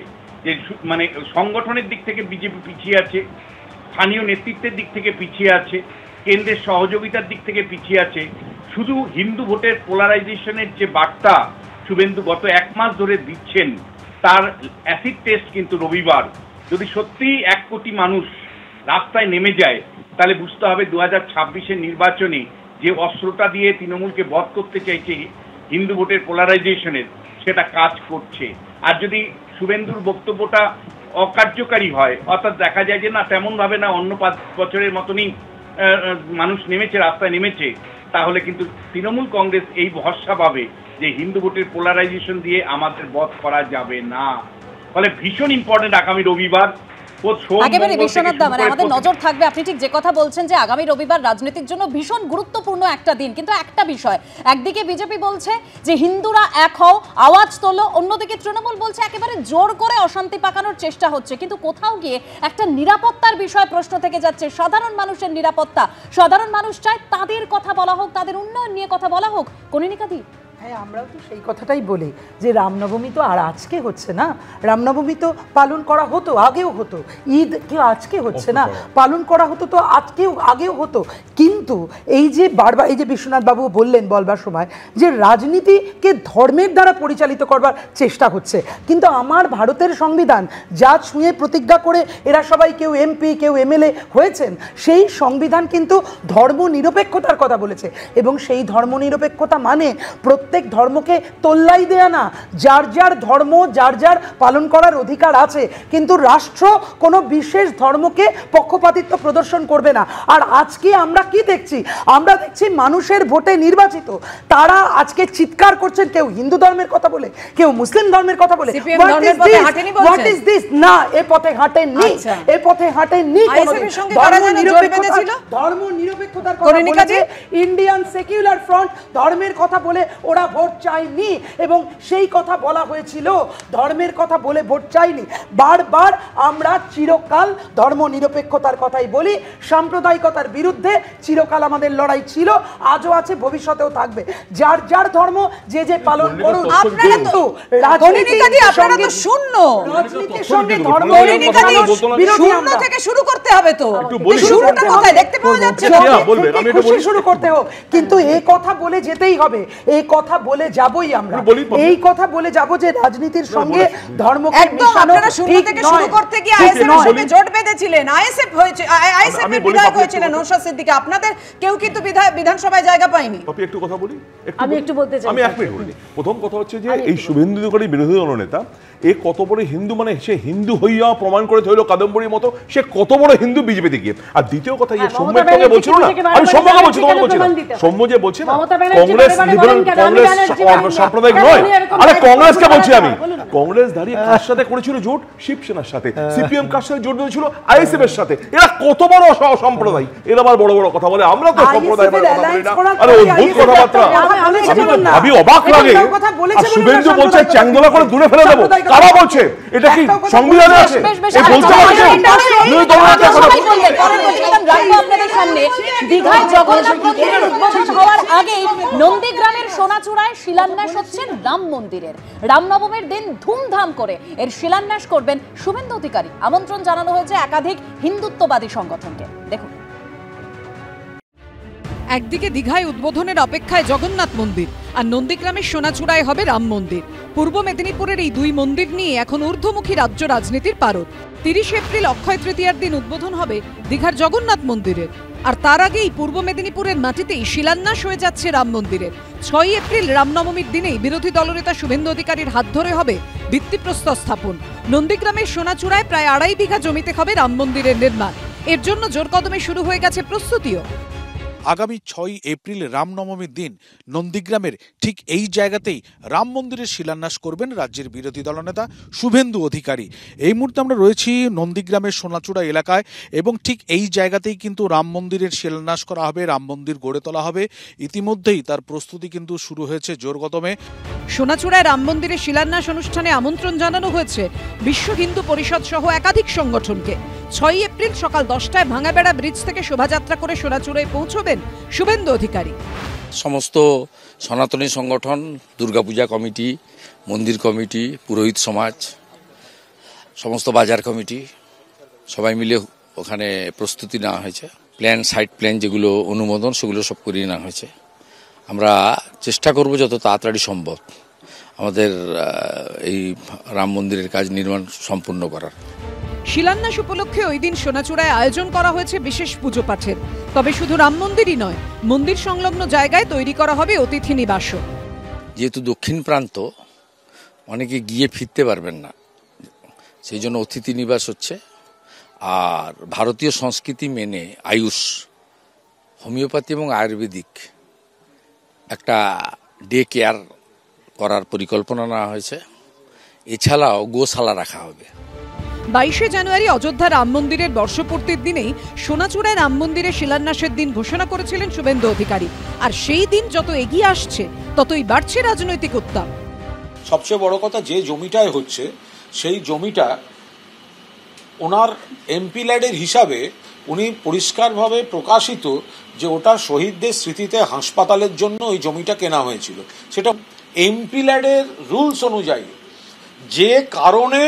যে মানে সংগঠনের দিক থেকে বিজেপি পিছিয়ে আছে, স্থানীয় নেতৃত্বের দিক থেকে পিছিয়ে আছে, কেন্দ্রের সহযোগিতার দিক থেকে পিছিয়ে আছে। শুধু হিন্দু ভোটের পোলারাইজেশনের যে বার্তা শুভেন্দু গত 1 মাস ধরে দিচ্ছেন, তার অ্যাসিড টেস্ট কিন্তু রবিবার। যদি সত্যি 1 কোটি মানুষ রাস্তায় নেমে যায়, তাহলে বুঝতে হবে 2026-এর নির্বাচনে যে অস্ত্রটা দিয়ে তৃণমূলকে বধ করতে চাইছে হিন্দু ভোটের পোলারাইজেশনের, সেটা কাজ করছে। আর যদি শুভেন্দুর বক্তব্যটা অকার্যকারী হয়, অর্থাৎ দেখা যায় যে না তেমন ভাবে না, অন্য 5 বছরের মতনই মানুষ নেমেছে, রাস্তায় নেমেছে, তাহলে কিন্তু তৃণমূল কংগ্রেস এই ভরসা পাবে যে হিন্দু ভোটের পোলারাইজেশন দিয়ে আমাদের বধ করা যাবে না। ফলে ভীষণ ইম্পর্টেন্ট আগামী রবিবার। একেবারে বিশ্বনাথ দা, মানে আমাদের নজর থাকবে। আপনি ঠিক যে কথা বলছেন যে আগামী রবিবার রাজনীতির জন্য ভীষণ গুরুত্বপূর্ণ একটা দিন, কিন্তু একটা বিষয়, একদিকে বিজেপি বলছে যে হিন্দুরা এক হও, আওয়াজ তোলো, অন্যদিকে তৃণমূল বলছে একেবারে জোর করে অশান্তি পাকানোর চেষ্টা হচ্ছে। কিন্তু কোথাও গিয়ে একটা নিরাপত্তার বিষয় প্রশ্ন থেকে যাচ্ছে, সাধারণ মানুষের নিরাপত্তা। সাধারণ মানুষ চায় তাদের কথা বলা হোক, তাদের উন্নয়ন নিয়ে কথা বলা হোক। কনিনিকা দি, হ্যাঁ, আমরাও তো সেই কথাটাই বলি যে রামনবমী তো আর আজকে হচ্ছে না, রামনবমী তো পালন করা হতো, আগেও হতো। ঈদ কেউ আজকে হচ্ছে না, পালন করা হতো তো আগেও হতো। কিন্তু এই যে বারবার এই যে বিশ্বনাথ বাবু বললেন বলবার সময় যে রাজনীতিকে ধর্মের দ্বারা পরিচালিত করবার চেষ্টা হচ্ছে, কিন্তু আমার ভারতের সংবিধান যা ছুঁয়ে প্রতিজ্ঞা করে এরা সবাই কেউ এমপি কেউ এমএলএ হয়েছেন, সেই সংবিধান কিন্তু ধর্মনিরপেক্ষতার কথা বলেছে। এবং সেই ধর্মনিরপেক্ষতা মানে প্রত্যেক ধর্মকে তোল্লাই দেয়া না, যার যার ধর্ম যার যার পালন করার অধিকার আছে, কিন্তু রাষ্ট্র কোনো বিশেষ ধর্মকে পক্ষপাতিত্ব প্রদর্শন করবে না। আর আজকে আমরা কি দেখছি? আমরা দেখছি মানুষের ভোটে নির্বাচিত তারা আজকে চিৎকার করছেন, কেউ হিন্দু ধর্মের কথা বলে, কেউ মুসলিম ধর্মের কথা বলে। What is this? না, এ পথে হাঁটেননি, এ পথে হাঁটেননি। ধর্ম নিরপেক্ষতার কথা বলেছে ইন্ডিয়ান সেকুলার ফ্রন্ট, ধর্মের কথা বলে ওরা ভোট চাইনি, এবং সেই কথা বলা হয়েছিল ধর্মের কথা বলে ভোট চাইনি। বারবার আমরা চিরকাল ধর্ম নিরপেক্ষতার কথাই বলি, সাম্প্রদায়িকতার বিরুদ্ধে চিরকাল আমাদের লড়াই ছিল, আজও আছে, ভবিষ্যতেও থাকবে। যার যার ধর্ম যে যে পালন করুন, কিন্তু রাজনীতির শূন্য, রাজনীতির সঙ্গে ধর্ম শূন্য থেকে শুরু করতে হবে। তো শুরুটা কোথায় দেখতে পাওয়া যাচ্ছে না, খুশি শুরু করতে হোক, কিন্তু এই কথা বলে যেতেই হবে, এই কথা বলে যাবই আমরা, এই কথা বলে যাব যে রাজনীতির সঙ্গে ধর্মকে মেশানো ঠিক নয়। শুরু করতে গিয়ে আইএসএফ এর সঙ্গে জোট বেঁধেছিলেন, আইএসএফ হয়েছে, আইএসএফ এর বিধায়ক হয়েছিলেন নওশাদ সিদ্দিকী, আপনাদের কেউ কিন্তু বিধানসভায় জায়গা পায়নি। আপনি একটু কথা বলি, আমি একটু বলতে চাই। আমি এক মিনিট বলি। প্রথম কথা হচ্ছে যে এই শুভেন্দু অধিকারী বিরোধী দলনেতা, এ কত বড় হিন্দু, মানে সে হিন্দু হইয়া প্রমাণ করে ধরল কাদম্বরীর মতো, সে কত বড় হিন্দু বিজেপিতে গিয়ে। আর দ্বিতীয় কথা, ইয়ে সৌম্যের সঙ্গে বলছিল না, আমি সৌম্যকে বলছি, তোমাকে বলছি না, সৌম্য যে বলছে না কংগ্রেস লিবারেল, কংগ্রেস সাম্প্রদায়িক নয়, আরে কংগ্রেসকে বলছি আমি, কংগ্রেস দাঁড়িয়ে কার সাথে করেছিল জোট? শিবসেনার সাথে। সিপিএম কার সাথে জোট দিয়েছিল? আইএসএফ এর সাথে। এরা কত বড় সম্প্রদায়, এরা আবার বড় বড় কথা বলে, আমরা তো সম্প্রদায় বলে কথা বলি না। আরে অদ্ভুত কথাবার্তা, আমি তো ভাবি অবাক লাগে। আর শুভেন্দু বলছে চ্যাংদোলা করে দূরে ফেলে দেবো, কারা বলছে? এটা কি সংবিধানে আছে? এই বলতে পারছে আপনাদের সামনে দীঘায় জগন্নাথ মন্দিরের উদ্বোধন হওয়ার আগেই নন্দীগ্রামের সোনাচূড়ায় শিলান্যাস হচ্ছে রাম মন্দিরের। রামনবমীর দিন ধুমধাম করে এর শিলান্যাস করবেন শুভেন্দু অধিকারী। আমন্ত্রণ জানানো হয়েছে একাধিক হিন্দুত্ববাদী সংগঠনকে। দেখুন, একদিকে দীঘায় উদ্বোধনের অপেক্ষায় জগন্নাথ মন্দির, আর নন্দীগ্রামের সোনাচূড়ায় হবে রাম মন্দির। পূর্ব মেদিনীপুরের এই দুই মন্দির নিয়ে এখন ঊর্ধ্বমুখী রাজ্য রাজনীতির পারদ। 30 এপ্রিল অক্ষয় তৃতীয়ার দিন উদ্বোধন হবে দীঘার জগন্নাথ মন্দিরের, আর তার আগেই পূর্ব মেদিনীপুরের মাটিতেই শিলান্যাস হয়ে যাচ্ছে রাম মন্দিরের। 6 এপ্রিল রামনবমীর দিনেই বিরোধী দলনেতা শুভেন্দু অধিকারীর হাত ধরে হবে ভিত্তিপ্রস্তর স্থাপন। নন্দীগ্রামের সোনাচূড়ায় প্রায় 2.5 বিঘা জমিতে হবে রাম মন্দিরের নির্মাণ। এর জন্য জোরকদমে শুরু হয়ে গেছে প্রস্তুতিও। আগামী 6 এপ্রিল রামনবমীর দিন নন্দীগ্রামের ঠিক এই জায়গাতেই রাম মন্দিরের শিলান্যাস করবেন রাজ্যের বিরোধী দলনেতা শুভেন্দু অধিকারী। এই মুহূর্তে আমরা রয়েছি নন্দীগ্রামের সোনাচূড়া এলাকায়, এবং ঠিক এই জায়গাতেই কিন্তু রাম মন্দিরের শিলান্যাস করা হবে, রাম মন্দির গড়ে তোলা হবে। ইতিমধ্যেই তার প্রস্তুতি কিন্তু শুরু হয়েছে জোরকদমে। সোনাচূড়ায় রাম মন্দিরের শিলান্যাস অনুষ্ঠানে আমন্ত্রণ জানানো হয়েছে বিশ্ব হিন্দু পরিষদ সহ একাধিক সংগঠনকে। 6 এপ্রিল সকাল 10টায় ভাঙাবেড়া ব্রিজ থেকে শোভাযাত্রা করে সোনাচূড়ায় পৌঁছবেন শুভেন্দু অধিকারী। সমস্ত সনাতনী সংগঠন, দুর্গাপূজা কমিটি, মন্দির কমিটি, পুরোহিত সমাজ, সমস্ত বাজার কমিটি সবাই মিলে ওখানে প্রস্তুতি নেওয়া হয়েছে। প্ল্যান, সাইট প্ল্যান যেগুলো অনুমোদন সেগুলো সব করিয়ে নেওয়া হয়েছে। আমরা চেষ্টা করব যত তাড়াতাড়ি সম্ভব আমাদের এই রাম মন্দিরের কাজ নির্মাণ সম্পূর্ণ করার। শিলান্যাস উপলক্ষে ওই দিন সোনাচূড়ায় আয়োজন করা হয়েছে বিশেষ পুজো পাঠের। তবে শুধু রাম মন্দিরই নয়, মন্দির সংলগ্ন জায়গায় তৈরি করা হবে অতিথি নিবাসও। যেহেতু দক্ষিণ প্রান্ত, অনেকে গিয়ে ফিরতে পারবেন না, সেই জন্য অতিথি নিবাস হচ্ছে। আর ভারতীয় সংস্কৃতি মেনে আয়ুষ হোমিওপ্যাথি এবং আয়ুর্বেদিক একটা ডে কেয়ার করার পরিকল্পনা নেওয়া হয়েছে। এছাড়াও গোশালা রাখা হবে। 22শে জানুয়ারি অযোধ্যা রাম মন্দিরের বর্ষপূর্তির দিনেই সোনাচূড়ায় রাম মন্দিরের শিলান্যাসের দিন ঘোষণা করেছিলেন শুভেন্দু অধিকারী। আর সেই দিন যত এগিয়ে আসছে ততই বাড়ছে রাজনৈতিক উত্তাপ। সবচেয়ে বড় কথা, যে জমিটায় হচ্ছে সেই জমিটা ওনার এমপি ল্যাডের হিসাবে উনি পরিষ্কারভাবে প্রকাশিত যে ওটা শহীদদের স্মৃতিতে হাসপাতালের জন্য ওই জমিটা কেনা হয়েছিল। সেটা এমপি ল্যাডের রুলস অনুযায়ী যে কারণে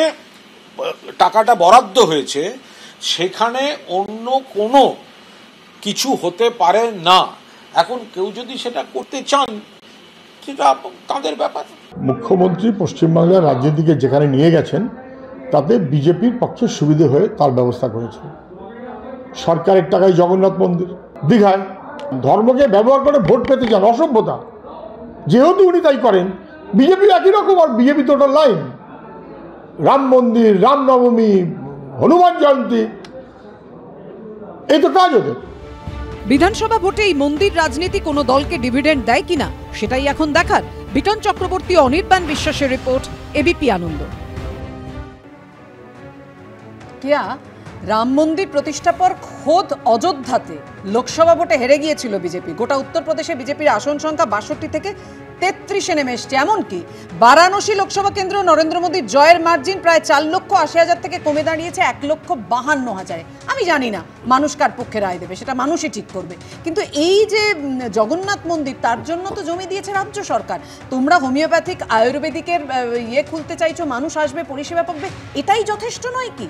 টাকাটা বরাদ্দ হয়েছে সেখানে অন্য কোনো কিছু হতে পারে না। এখন কেউ যদি সেটা করতে চান সেটা তাদের ব্যাপার। মুখ্যমন্ত্রী পশ্চিমবাংলার রাজনীতিকে যেখানে নিয়ে গেছেন তাতে বিজেপির পক্ষে সুবিধে হয়ে তার ব্যবস্থা করেছেন। সরকারের টাকায় জগন্নাথ মন্দির, দীঘায় ধর্মকে ব্যবহার করে ভোট পেতে চান, অসভ্যতা। যেহেতু উনি তাই করেন, বিজেপি একই রকম। আর বিজেপি তো ওটার লাইন, রাম মন্দির, রামনবমী, হনুমান জয়ন্তী, এই তো কাজ ওদের। বিধানসভা ভোটে এই মন্দির রাজনীতি কোনো দলকে ডিভিডেন্ড দেয় কিনা সেটাই এখন দেখার। বিটন চক্রবর্তী, অনির্বাণ বিশ্বাসের রিপোর্ট, এবিপি আনন্দ। কিয়া, রাম মন্দির প্রতিষ্ঠার পর খোদ অযোধ্যাতে লোকসভা ভোটে হেরে গিয়েছিল বিজেপি। গোটা উত্তরপ্রদেশে বিজেপির আসন সংখ্যা 62 থেকে 33-এ নেমে এসছে। এমনকি বারাণসী লোকসভা কেন্দ্র নরেন্দ্র মোদীর জয়ের মার্জিন প্রায় 4,80,000 থেকে কমে দাঁড়িয়েছে 1,52,000। আমি জানি না মানুষ কার পক্ষে রায় দেবে, সেটা মানুষই ঠিক করবে। কিন্তু এই যে জগন্নাথ মন্দির, তার জন্য তো জমি দিয়েছে রাজ্য সরকার। তোমরা হোমিওপ্যাথিক আয়ুর্বেদিকের খুলতে চাইছো, মানুষ আসবে, পরিষেবা পাবে, এটাই যথেষ্ট নয় কি?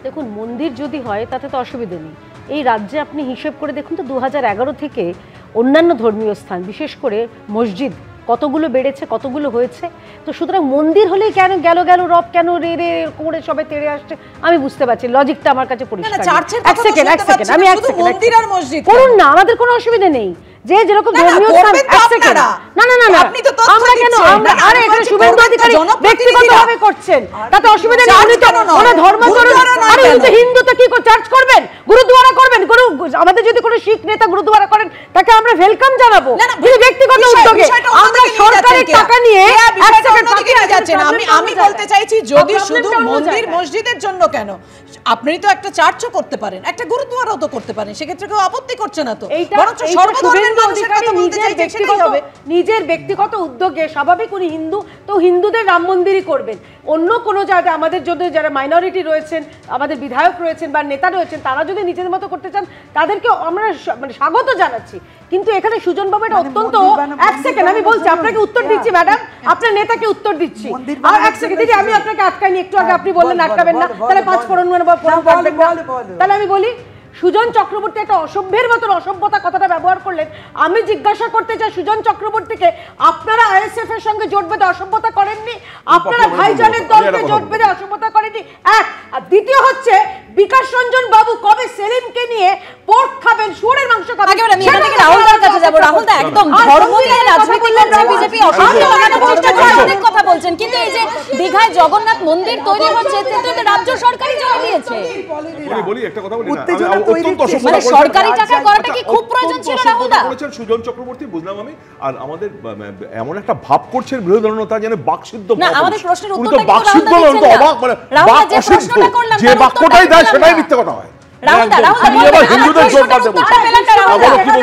দেখুন, মন্দির যদি হয় তাতে তো অসুবিধা নেই। এই রাজ্যে আপনি হিসেব করে দেখুন তো 2011 থেকে অন্যান্য ধর্মীয় স্থান, বিশেষ করে মসজিদ, কতগুলো বেড়েছে, কতগুলো হয়েছে। তো সুতরাং মন্দির হলেই কেন গেল রব কেন রে রে করে সবাই তেড়ে আসছে, আমি বুঝতে পারছি। লজিকটা আমার কাছে পরিষ্কার। এক সেকেন্ড আমি মন্দির আর মসজিদ করুন না, আমাদের কোনো অসুবিধা নেই। যে যেরকম ধর্মীয় স্থান, এক সেকেন্ড, না আমরা কেন, আরে এখানে শুভেন্দু অধিকারী ব্যক্তিগতভাবে করছেন, তাতে অসুবিধা নেই। উনি তো ওনার ধর্ম করুন, আরে উনি তো হিন্দু, তো কি চার্চ করবেন, গুরুদুয়ারা করবেন। আমাদের যদি কোনো শিখ নেতা গুরুদুয়ারা করেন তাকে আমরা ওয়েলকাম জানাবো। ব্যক্তিগত উদ্যোগে আমরা সরকারের টাকা নিয়ে আমি বলতে চাইছি, যদি শুধু মন্দির মসজিদের জন্য কেন, আপনি তো একটা চার্চও করতে পারেন, একটা গুরুদুয়ারাও তো করতে পারেন, সেক্ষেত্রে কেউ আপত্তি করছে না তো। নিজের ব্যক্তিগত উদ্যোগে স্বাভাবিক উনি হিন্দু, তো হিন্দুদের রাম মন্দিরই করবেন। অন্য কোনো জায়গায় আমাদের যদি যারা মাইনরিটি রয়েছেন, আমাদের বিধায়ক রয়েছেন বা নেতা রয়েছেন, তারা যদি নিজেদের মতো করতে চান তাদেরকে আমরা স্বাগত জানাচ্ছি। কিন্তু এখানে সুজনবাবু এটা অত্যন্ত, এক সেকেন্ড আমি বলছি, আপনাকে উত্তর দিচ্ছি ম্যাডাম, আপনার নেতাকে উত্তর দিচ্ছি। আর এক সেকেন্ড দিদি, আমি আপনাকে আটকাইনি, একটু আগে আপনি বললেন আটকাবেন না, তাহলে 5 ফোড়ন তাহলে আমি বলি, সুজন চক্রবর্তী একটা অসভ্যের মতন অসভ্যতা কথাটা ব্যবহার করলেন। আমি জিজ্ঞাসা করতে চাই সুজন চক্রবর্তীকে, আপনারা আইএসএফ এর সঙ্গে জোট বেঁধে অসভ্যতা করেননি? আপনারা ভাইজানের দলকে জোট বেঁধে অসভ্যতা করেননি? এক। আর দ্বিতীয় হচ্ছে, বিকাশ রঞ্জন বাবু কবে সেলিমকে নিয়ে পোর্ক খাবেন, শুয়োরের মাংস খাবেন? আমি এটা থেকে রাহুলদার কাছে যাব। রাহুলদা একদম ধর্ম নিয়ে রাজনীতি করছে বিজেপি, অনেক কথা বলছেন, কিন্তু এই যে দীঘায় জগন্নাথ মন্দির তৈরি হচ্ছে, এটা তো রাজ্য সরকারই জমি দিয়েছে। বলি একটা কথা বলি না, অত্যন্ত মানে সরকারি টাকা করাটা কি খুব প্রয়োজন ছিল? রাহুলদা বলেছেন সুজন চক্রবর্তী, বুঝলাম আমি। আর আমাদের এমন একটা ভাব করছেন বিরোধী দলনেতা যেন বাকসিদ্ধ। না, আমাদের প্রশ্নের উত্তর তো বাকসিদ্ধ নন, তো অবাক, মানে বাক অসিদ্ধ, যে বাক্যটাই দেয় সেটাই মিথ্যে কথা হয়।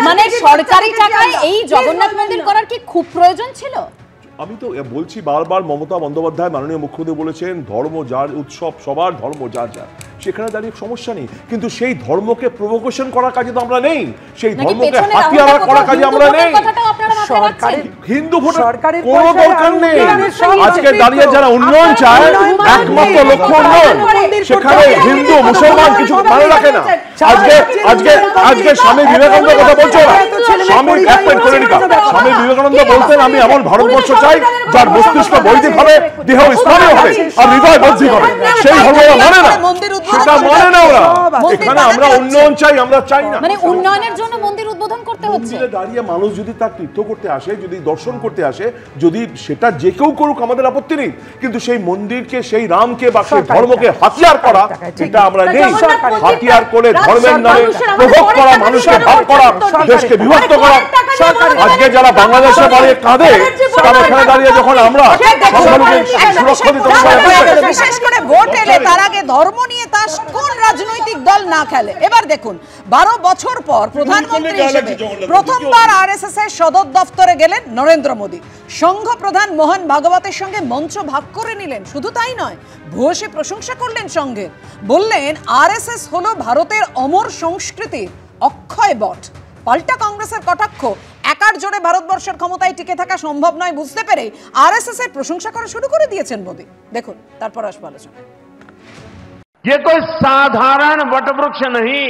মানে সরকারি টাকায় এই জগন্নাথ মন্দির করার কি খুব প্রয়োজন ছিল? আমি তো বলছি বারবার, মমতা বন্দ্যোপাধ্যায় মাননীয় মুখ্যমন্ত্রী বলেছেন ধর্ম যার উৎসব, সবার ধর্ম যার যার, সেখানে দাঁড়িয়ে সমস্যা নেই। কিন্তু সেই ধর্মকে প্রভোকেশন করার কাজে তো আমরা নেই, সেই ধর্মকে হাতিয়ার করার কাজে আমরা নেই। হিন্দু ভোট কোনো দরকার নেই। আজকে দাঁড়িয়ে যারা উন্নয়ন চায়, একমাত্র লক্ষ্য উন্নয়ন, সেখানে হিন্দু মুসলমান কিছু মানে রাখে না। আজকে স্বামী বিবেকানন্দ কথা বলছো না, স্বামী বিবেকানন্দ বলতেন, আমি এমন ভারতবর্ষ চাই যার মস্তিষ্ক বৈদিক হবে, দেহ ইসলামী হবে, আর হৃদয় বৌদ্ধিক হবে। সেই ধর্ম মানে না, সেটা মানে না ওরা। এখানে আমরা উন্নয়ন চাই, আমরা চাই না। মানে উন্নয়নের জন্য মন্দির উদ্বোধন করতে করতে হচ্ছে। মন্দিরে দাঁড়িয়ে মানুষ যদি তার তীর্থ করতে আসে, যদি দর্শন করতে আসে, যদি সেটা যে কেউ করুক আমাদের আপত্তি নেই, কিন্তু সেই মন্দিরকে, সেই রামকে বা সেই ধর্মকে হাতিয়ার করা, এটা আমরা নেই। হাতিয়ার করে ধর্মের নামে প্রভোগ করা, মানুষকে ভাগ করা, দেশকে বিভক্ত করা। আজকে যারা বাংলাদেশে দাঁড়িয়ে কাঁদে, তারা এখানে দাঁড়িয়ে যখন আমরা বিশেষ করে ভোট এলে তার আগে ধর্ম নিয়ে তাস কোন রাজনৈতিক দল না খেলে। এবার দেখুন 12 বছর পর প্রধানমন্ত্রী হিসেবে প্রথমবার আরএসএস এর সদর দফতরে গেলেন নরেন্দ্র মোদী। সংঘ প্রধান মোহন ভাগবতের সঙ্গে মঞ্চ ভাগ করে নিলেন। শুধু তাই নয়, ভূয়সী প্রশংসা করলেন সংঘের। বললেন আরএসএস হলো ভারতের অমর সংস্কৃতির অক্ষয় বট। পাল্টা কংগ্রেসের কটাক্ষ, একার জোরে ভারতবর্ষের ক্ষমতায় টিকে থাকা সম্ভব নয় বুঝতে পেরে আরএসএস এর প্রশংসা করা শুরু করে দিয়েছেন মোদী। দেখুন, তারপর আসবো আলোচনা। ये कोई साधारण वटवृक्ष नहीं,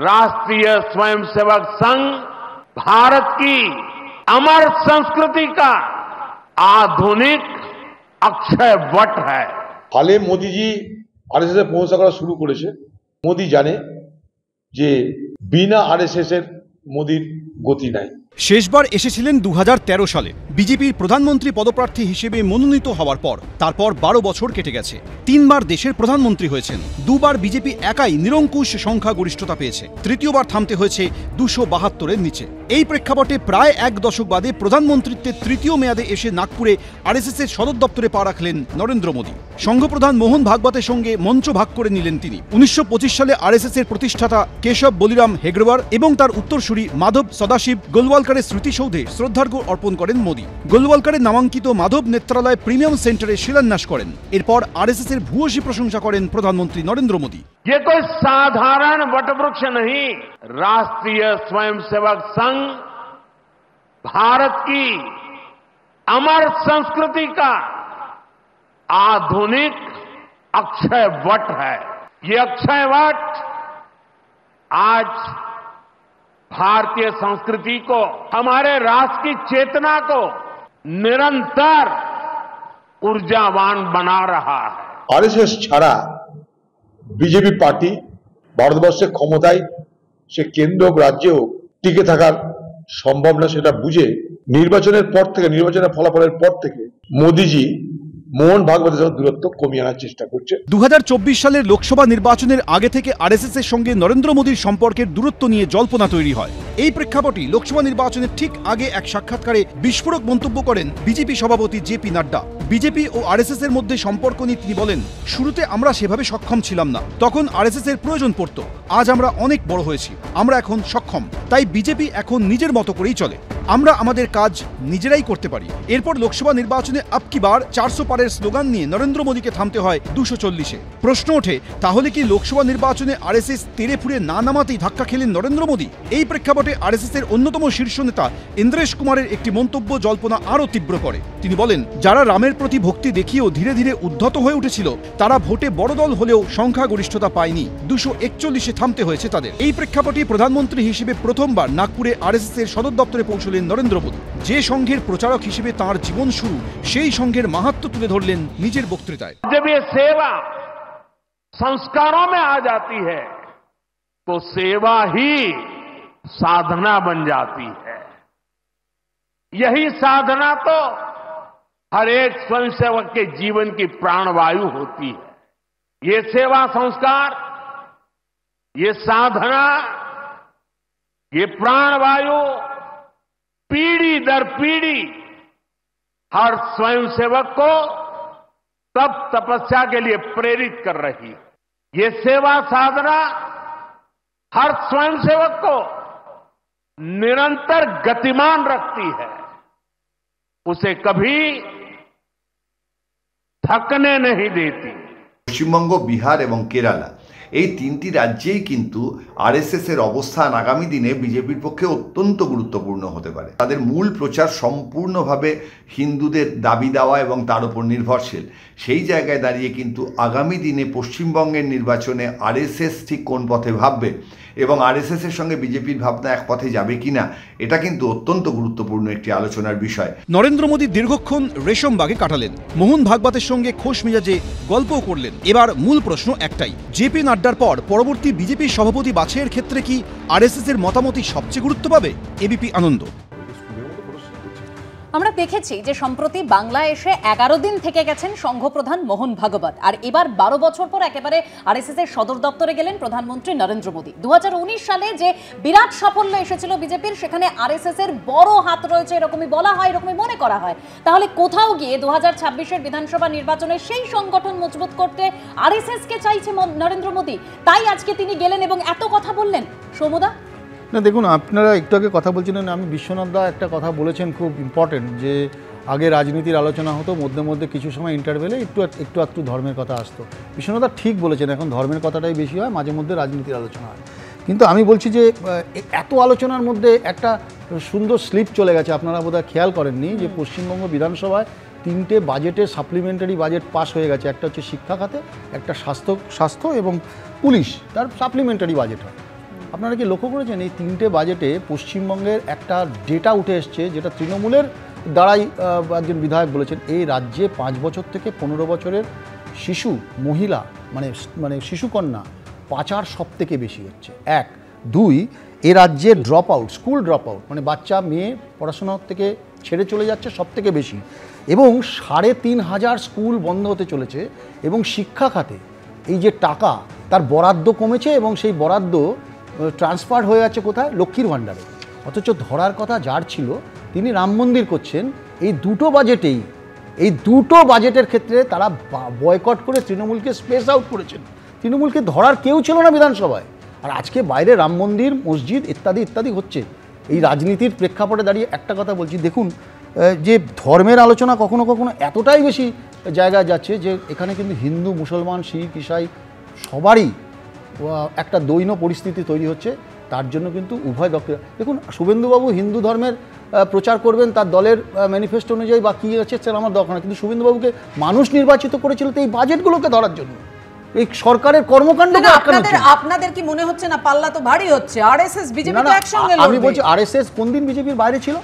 राष्ट्रीय स्वयंसेवक संघ भारत की अमर संस्कृति का आधुनिक अक्षय वट है। हाले मोदी जी आरएसएस এর প্রশংসা করা শুরু করেছে। মোদি জানে যে বিনা আরএসএস এর মোদির গতি নাই। শেষবার এসেছিলেন 2013 সালে বিজেপির প্রধানমন্ত্রী পদপ্রার্থী হিসেবে মনোনীত হওয়ার পর। তারপর 12 বছর কেটে গেছে। 3 বার দেশের প্রধানমন্ত্রী হয়েছেন। 2 বার বিজেপি একাই নিরঙ্কুশ সংখ্যাগরিষ্ঠতা পেয়েছে। তৃতীয়বার থামতে হয়েছে 272-এর নিচে। এই প্রেক্ষাপটে প্রায় 1 দশক বাদে প্রধানমন্ত্রীত্বের তৃতীয় মেয়াদে এসে নাগপুরে আরএসএস এর সদর দপ্তরে পা রাখলেন নরেন্দ্র মোদী। সংঘপ্রধান মোহন ভাগবতের সঙ্গে মঞ্চ ভাগ করে নিলেন তিনি। 1925 সালে আরএসএস এর প্রতিষ্ঠাতা কেশব বলিরাম হেগড়েওয়ার এবং তার উত্তরসূরি মাধব সদাশিব গোলওয়ালকারের স্মৃতিসৌধে শ্রদ্ধার্ঘ্য অর্পণ করেন মোদী। গোলওয়ালকারের নামাঙ্কিত মাধব নেত্রালয় প্রিমিয়াম সেন্টারে শিলান্যাস করেন। এরপর আরএসএস এর ভূয়সী প্রশংসা করেন প্রধানমন্ত্রী নরেন্দ্র মোদী। ये कोई साधारण वटवृक्ष नहीं, राष्ट्रीय स्वयंसेवक संघ भारत की अमर संस्कृति का आधुनिक अक्षय वट है। ये अक्षय वट आज भारतीय संस्कृति को, हमारे राष्ट्र की चेतना को निरंतर ऊर्जावान बना रहा है। आरएसएस ছাড়া বিজেপি পার্টি ভারতবর্ষের ক্ষমতায় সে কেন্দ্র রাজ্যেও টিকে থাকার সম্ভব না, সেটা বুঝে নির্বাচনের পর থেকে, নির্বাচনের ফলাফলের পর থেকে মোদিজি মোহন ভাগবতের সঙ্গে দূরত্ব কমিয়ে আনার চেষ্টা করছে। 2024 সালের লোকসভা নির্বাচনের আগে থেকে আরএসএস এর সঙ্গে নরেন্দ্র মোদীর সম্পর্কের দূরত্ব নিয়ে জল্পনা তৈরি হয়। এই প্রেক্ষাপটে লোকসভা নির্বাচনের ঠিক আগে এক সাক্ষাৎকারে বিস্ফোরক মন্তব্য করেন বিজেপি সভাপতি জেপি নাড্ডা। বিজেপি ও আরএসএস এর মধ্যে সম্পর্ক নিয়ে তিনি বলেন, শুরুতে আমরা সেভাবে সক্ষম ছিলাম না, তখন আরএসএস এর প্রয়োজন পড়তো। আজ আমরা অনেক বড় হয়েছি, আমরা এখন সক্ষম। তাই বিজেপি এখন নিজের মতো করেই চলে, আমরা আমাদের কাজ নিজেরাই করতে পারি। এরপর লোকসভা নির্বাচনে আপ কি বার 400 পারের স্লোগান নিয়ে নরেন্দ্র মোদীকে থামতে হয় 240-এ। প্রশ্ন ওঠে, তাহলে কি লোকসভা নির্বাচনে আরএসএস তেড়ে ফুড়ে না নামাতেই ধাক্কা খেলেন নরেন্দ্র মোদী? এই প্রেক্ষাপটে আরএসএস এর অন্যতম শীর্ষ নেতা ইন্দ্রেশ কুমারের একটি মন্তব্য জল্পনা আরও তীব্র করে। তিনি বলেন, যারা রামের প্রতি ভক্তি দেখিয়েও ধীরে ধীরে উদ্ধত হয়ে উঠেছিল, তারা ভোটে বড় দল হলেও সংখ্যাগরিষ্ঠতা পায়নি, 241-এ থামতে হয়েছে তাদের। এই প্রেক্ষাপটে প্রধানমন্ত্রী হিসেবে প্রথমবার নাগপুরে আরএসএস এর সদর দপ্তরে পৌঁছলেন নরেন্দ্র মোদী। যে সংঘের প্রচারক হিসেবে তাঁর জীবন শুরু, সেই সংঘের মাহাত্ম্য তুলে ধরলেন নিজের বক্তৃতায়। जब ये सेवा संस्कारों में आ जाती है तो सेवा ही साधना बन जाती है। यही साधना तो हर एक स्वयंसेवक के जीवन की प्राणवायु होती है। ये सेवा संस्कार, ये साधना, ये प्राणवायु पीढ़ी दर पीढ़ी हर स्वयंसेवक को तब तपस्या के लिए प्रेरित कर रही है। ये सेवा साधना हर स्वयंसेवक को निरंतर गतिमान रखती है, उसे कभी थकने नहीं देती। পশ্চিমবঙ্গ, বিহার এবং কেরালা এই 3টি রাজ্যেই কিন্তু আরএসএস এর অবস্থান আগামী দিনে বিজেপির পক্ষে অত্যন্ত গুরুত্বপূর্ণ হতে পারে। তাদের মূল প্রচার সম্পূর্ণভাবে হিন্দুদের দাবি দেওয়া এবং তার উপর নির্ভরশীল। সেই জায়গায় দাঁড়িয়ে কিন্তু আগামী দিনে পশ্চিমবঙ্গের নির্বাচনে আরএসএস ঠিক কোন পথে ভাববে এবং আরএসএস এর সঙ্গে বিজেপির ভাবনা এক পথে যাবে কিনা এটা কিন্তু অত্যন্ত গুরুত্বপূর্ণ একটি আলোচনার বিষয়। নরেন্দ্র মোদী দীর্ঘক্ষণ রেশমবাগে কাটালেন, মোহন ভাগবতের সঙ্গে খোশ মেজাজে গল্পও করলেন। এবার মূল প্রশ্ন একটাই, জেপি নাড্ডার পর পরবর্তী বিজেপির সভাপতি বাছাইয়ের ক্ষেত্রে কি আরএসএস এর মতামতই সবচেয়ে গুরুত্ব পাবে? এবিপি আনন্দ। আমরা দেখেছি যে সম্প্রতি বাংলায় এসে 11 দিন থেকে গেছেন সংঘপ্রধান মোহন ভাগবত, আর এবার 12 বছর পর একেবারে আরএসএস এর সদর দপ্তরে গেলেন প্রধানমন্ত্রী নরেন্দ্র মোদী। 2019 সালে যে বিরাট সাফল্য এসেছিল বিজেপির, সেখানে আরএসএস এর বড় হাত রয়েছে এরকমই বলা হয়, এরকমই মনে করা হয়। তাহলে কোথাও গিয়ে 2026-এর বিধানসভা নির্বাচনে সেই সংগঠন মজবুত করতে আরএসএস কে চাইছে নরেন্দ্র মোদী, তাই আজকে তিনি গেলেন এবং এত কথা বললেন। সৌমদা, না দেখুন, আপনারা একটু আগে কথা বলছিলেন, আমি বিশ্বনাথ দা একটা কথা বলেছেন খুব ইম্পর্টেন্ট, যে আগে রাজনীতির আলোচনা হতো, মধ্যে মধ্যে কিছু সময় ইন্টারভেলে একটু ধর্মের কথা আসতো। বিশ্বনাথ দা ঠিক বলেছেন, এখন ধর্মের কথাটাই বেশি হয়, মাঝে মধ্যে রাজনীতির আলোচনা হয়। কিন্তু আমি বলছি যে এত আলোচনার মধ্যে একটা সুন্দর স্লিপ চলে গেছে, আপনারা বোধহয় খেয়াল করেননি, যে পশ্চিমবঙ্গ বিধানসভায় 3টে বাজেটের সাপ্লিমেন্টারি বাজেট পাস হয়ে গেছে। একটা হচ্ছে শিক্ষা খাতে, একটা স্বাস্থ্য এবং পুলিশ, তার সাপ্লিমেন্টারি বাজেট হয়। আপনারা কি লক্ষ্য করেছেন এই 3টে বাজেটে পশ্চিমবঙ্গের একটা ডেটা উঠে এসছে, যেটা তৃণমূলের দ্বারাই একজন বিধায়ক বলেছেন, এই রাজ্যে 5 বছর থেকে 15 বছরের শিশু, মহিলা মানে শিশুকন্যা পাচার সব থেকে বেশি হচ্ছে। 1, 2, এ রাজ্যে drop out, school drop out, মানে বাচ্চা মেয়ে পড়াশোনা থেকে ছেড়ে চলে যাচ্ছে সব থেকে বেশি, এবং 3,500 স্কুল বন্ধ হতে চলেছে। এবং শিক্ষা খাতে এই যে টাকা, তার বরাদ্দ কমেছে, এবং সেই বরাদ্দ ট্রান্সফার হয়ে যাচ্ছে কোথায়? লক্ষ্মীর ভাণ্ডারে। অথচ ধরার কথা যার ছিল, তিনি রাম মন্দির করছেন। এই দুটো বাজেটের ক্ষেত্রে তারা বয়কট করে তৃণমূলকে স্পেস আউট করেছেন। তৃণমূলকে ধরার কেউ ছিল না বিধানসভায়, আর আজকে বাইরে রাম মন্দির, মসজিদ ইত্যাদি ইত্যাদি হচ্ছে। এই রাজনীতির প্রেক্ষাপটে দাঁড়িয়ে একটা কথা বলছি, দেখুন যে ধর্মের আলোচনা কখনো কখনো এতটাই বেশি জায়গায় যাচ্ছে, যে এখানে কিন্তু হিন্দু, মুসলমান, শিখ, ইসাই সবারই একটা দৈন্য পরিস্থিতি তৈরি হচ্ছে। তার জন্য কিন্তু উভয় দপ্তর, দেখুন শুভেন্দুবাবু হিন্দু ধর্মের প্রচার করবেন তার দলের ম্যানিফেস্টো অনুযায়ী, বা কী আছে সেটা আমার দরকার না, কিন্তু শুভেন্দুবাবুকে মানুষ নির্বাচিত করেছিল তো এই বাজেটগুলোকে ধরার জন্য, এই সরকারের কর্মকাণ্ডকে আটকানোর জন্য। আপনাদের কি মনে হচ্ছে না পাল্লা তো ভারী হচ্ছে? আরএসএস বিজেপি তো একসঙ্গে লড়বে। আমি বলছি আরএসএস কোন দিন বিজেপির বাইরে ছিল?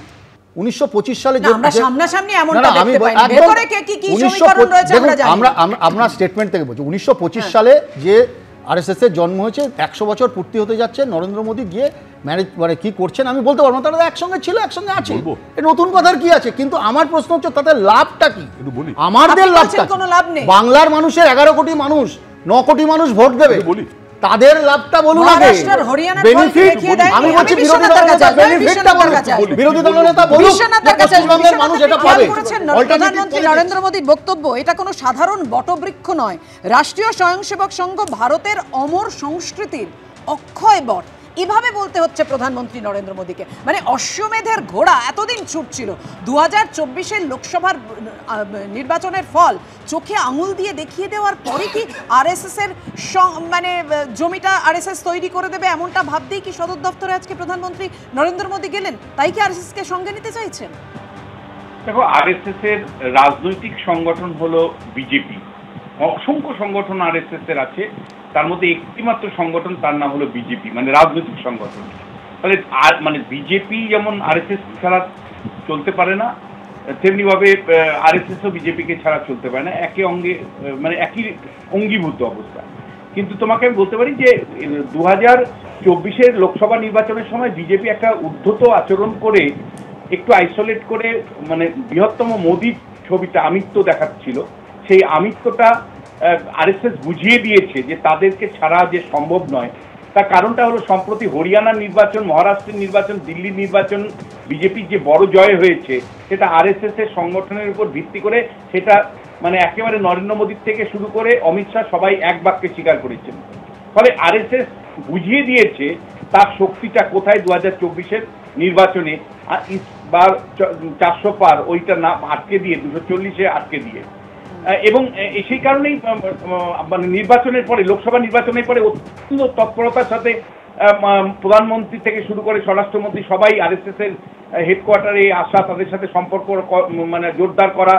1925 সালে যে আমরা সামনাসামনি এমনটা দেখতে পাইনি, ভেতরে কি সমীকরণ রয়েছে আমরা জানি। আমরা স্টেটমেন্ট থেকে বলছি 1925 সালে যে আরএসএস এর জন্ম হয়েছে, 100 বছর পূর্তি হতে যাচ্ছে, নরেন্দ্র মোদী গিয়ে মানে কি করছেন আমি বলতে পারবো না, তারা একসঙ্গে ছিল, একসঙ্গে আছে, নতুন কথার কি আছে? কিন্তু আমার প্রশ্ন হচ্ছে তাদের লাভটা কি? আমাদের লাভটা কোনো লাভ নেই। বাংলার মানুষের 11 কোটি মানুষ, 9 কোটি মানুষ ভোট দেবে, তাদের লাভটা বলুন আগে। বেনিফিট আমি বলছি বিরোধী দলনেতা বলুন পশ্চিমবঙ্গের মানুষ এটা পাবে। প্রধানমন্ত্রী নরেন্দ্র মোদীর বক্তব্য এটা কোনো সাধারণ বটবৃক্ষ নয়, রাষ্ট্রীয় স্বয়ংসেবক সংঘ ভারতের অমর সংস্কৃতির অক্ষয় বট, এভাবে বলতে হচ্ছে প্রধানমন্ত্রী নরেন্দ্র মোদীকে। মানে অশ্বমেধের ঘোড়া এতদিন ছুটছিল, 2024-এর লোকসভার নির্বাচনের ফল চোখে আঙুল দিয়ে দেখিয়ে দেওয়ার পরে কি আরএসএস এর মানে জমিটা আরএসএস তৈরি করে দেবে, এমনটা ভাবতেই কি সদর দপ্তরে আজকে প্রধানমন্ত্রী নরেন্দ্র মোদী গেলেন? তাই কি আরএসএস কে সঙ্গে নিতে চাইছেন? দেখো, আরএসএস এর রাজনৈতিক সংগঠন হলো বিজেপি। অসংখ্য সংগঠন আরএসএস এর আছে, তার মধ্যে একটিমাত্র সংগঠন, তার নাম হলো বিজেপি, মানে রাজনৈতিক সংগঠন। তাহলে মানে বিজেপি যেমন আরএসএস ছাড়া চলতে পারে না, তেমনি ভাবে আরএসএসও বিজেপিকে ছাড়া চলতে পারে না, একে অঙ্গে মানে একই অঙ্গীভূত অবস্থা। কিন্তু তোমাকে আমি বলতে পারি যে 2024-এর লোকসভা নির্বাচনের সময় বিজেপি একটা উদ্ধত আচরণ করে, একটু আইসোলেট করে, মানে বৃহত্তম মোদীর ছবিটা আমিত্ব দেখাচ্ছিল, সেই আমিত্বটা আরএসএস বুঝিয়ে দিয়েছে যে তাদেরকে ছাড়া যে সম্ভব নয়। তার কারণটা হলো সম্প্রতি হরিয়ানার নির্বাচন, মহারাষ্ট্রের নির্বাচন, দিল্লির নির্বাচন, বিজেপির যে বড় জয় হয়েছে সেটা আরএসএস এর সংগঠনের উপর ভিত্তি করে, সেটা মানে একেবারে নরেন্দ্র মোদীর থেকে শুরু করে অমিত শাহ সবাই এক বাক্যে স্বীকার করেছেন। ফলে আরএসএস বুঝিয়ে দিয়েছে তার শক্তিটা কোথায় 2024-এর নির্বাচনে, বা 400 পার ওইটা না আটকে দিয়ে 240-এ আটকে দিয়ে। এবং সেই কারণেই মানে নির্বাচনের পরে, লোকসভা নির্বাচনের পরে অত্যন্ত তৎপরতার সাথে প্রধানমন্ত্রী থেকে শুরু করে স্বরাষ্ট্রমন্ত্রী সবাই আরএসএস এর হেডকোয়ার্টারে আসা, তাদের সাথে সম্পর্ক মানে জোরদার করা,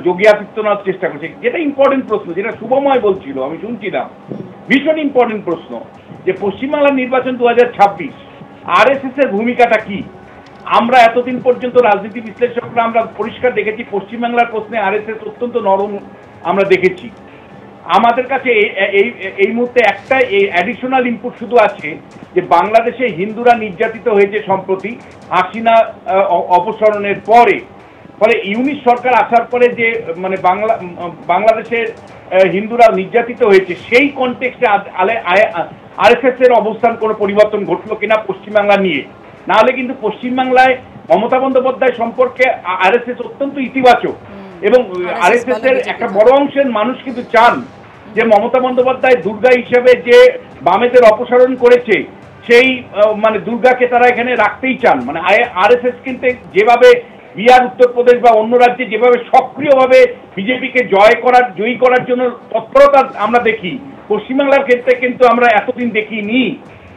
যোগী আদিত্যনাথ চেষ্টা করছে। যেটা ইম্পর্টেন্ট প্রশ্ন, যেটা শুভময় বলছিল, আমি শুনছিলাম ভীষণ ইম্পর্টেন্ট প্রশ্ন যে পশ্চিমবাংলার নির্বাচন 2026 আরএসএস এর ভূমিকাটা কি। আমরা এতদিন পর্যন্ত রাজনীতি বিশ্লেষকরা আমরা পরিষ্কার দেখেছি পশ্চিমবাংলার প্রশ্নে আরএসএস অত্যন্ত নরম আমরা দেখেছি। আমাদের কাছে এই মুহূর্তে একটা অ্যাডিশনাল ইনপুট শুধু আছে যে বাংলাদেশে হিন্দুরা নির্যাতিত হয়েছে সম্প্রতি হাসিনা অপসারণের পরে, ফলে ইউনিট সরকার আসার পরে যে মানে বাংলাদেশের হিন্দুরা নির্যাতিত হয়েছে সেই কনটেক্সটে আরএসএস এর অবস্থান কোনো পরিবর্তন ঘটলো কিনা পশ্চিমবাংলা নিয়ে। না হলে কিন্তু পশ্চিমবাংলায় মমতা বন্দ্যোপাধ্যায় সম্পর্কে আরএসএস অত্যন্ত ইতিবাচক এবং আরএসএস এর একটা বড় অংশের মানুষ কিন্তু চান যে মমতা বন্দ্যোপাধ্যায় দুর্গা হিসেবে যে বামেদের অপসারণ করেছে সেই মানে দুর্গাকে তারা এখানে রাখতেই চান। মানে আরএসএস কিন্তু যেভাবে বিহার, উত্তরপ্রদেশ বা অন্য রাজ্যে যেভাবে সক্রিয়ভাবে বিজেপিকে জয়ী করার জন্য তৎপরতা আমরা দেখি, পশ্চিমবাংলার ক্ষেত্রে কিন্তু আমরা এতদিন দেখিনি।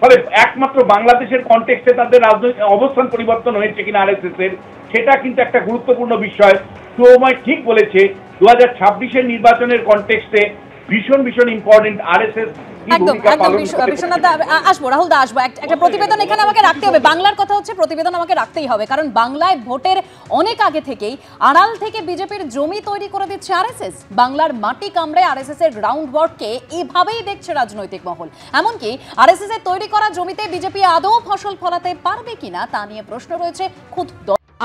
ফলে একমাত্র বাংলাদেশের কনটেক্সটে তাদের রাজনৈতিক অবস্থান পরিবর্তন হয়েছে কিনা আরএসএস এর, সেটা কিন্তু একটা গুরুত্বপূর্ণ বিষয়। সুময় ঠিক বলেছে 2026-এর নির্বাচনের কনটেক্সটে ভীষণ ইম্পর্টেন্ট আরএসএস। একদম বিশ্বনাথ আসবো, রাহুল দা আসবো। একটা প্রতিবেদন এখানে আমাকে রাখতে হবে, বাংলার কথা হচ্ছে প্রতিবেদন আমাকে রাখতেই হবে, কারণ বাংলায় ভোটের অনেক আগে থেকেই আড়াল থেকে বিজেপির জমি তৈরি করে দিচ্ছে আরএসএস। বাংলার মাটি কামড়ে আরএসএস এর গ্রাউন্ড ওয়ার্ককে এভাবেই দেখছে রাজনৈতিক মহল। এমনকি আরএসএস এর তৈরি করা জমিতে বিজেপি আদৌ ফসল ফলাতে পারবে কিনা তা নিয়ে প্রশ্ন রয়েছে খুদ।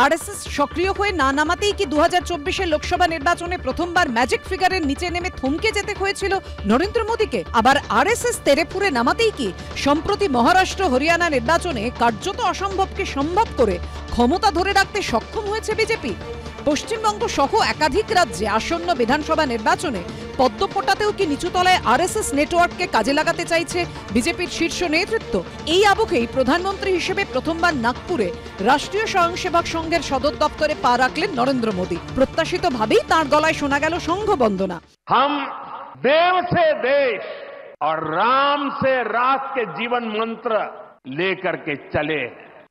আরএসএস সক্রিয় হয়ে না নামাতেই কি 2024-এর লোকসভা নির্বাচনে প্রথমবার ম্যাজিক ফিগারের নিচে নেমে থমকে যেতে হয়েছিল নরেন্দ্র মোদীকে? আবার আরএসএস তেরেপুরে নামাতেই কি সম্প্রতি মহারাষ্ট্র, হরিয়ানা নির্বাচনে কার্যত অসম্ভবকে সম্ভব করে ক্ষমতা ধরে রাখতে সক্ষম হয়েছে বিজেপি? পশ্চিমবঙ্গ সহ একাধিক রাজ্যে আসন্ন বিধানসভা নির্বাচনে পদ্মপোটাতেও কি নিচুতলায় আরএসএস নেটওয়ার্ককে কাজে লাগাতে চাইছে বিজেপির শীর্ষ নেতৃত্ব? এই আবহেই প্রধানমন্ত্রী হিসেবে প্রথমবার নাগপুরে রাষ্ট্রীয় স্বয়ংসেবক সংঘের সদর দপ্তরে পা রাখলেন নরেন্দ্র মোদী। প্রত্যাশিতভাবেই তাঁর গলায় শোনা গেল সংঘ বন্দনা। हम देव से देश और राम से राष्ट्र के जीवन मंत्र लेकर के चले,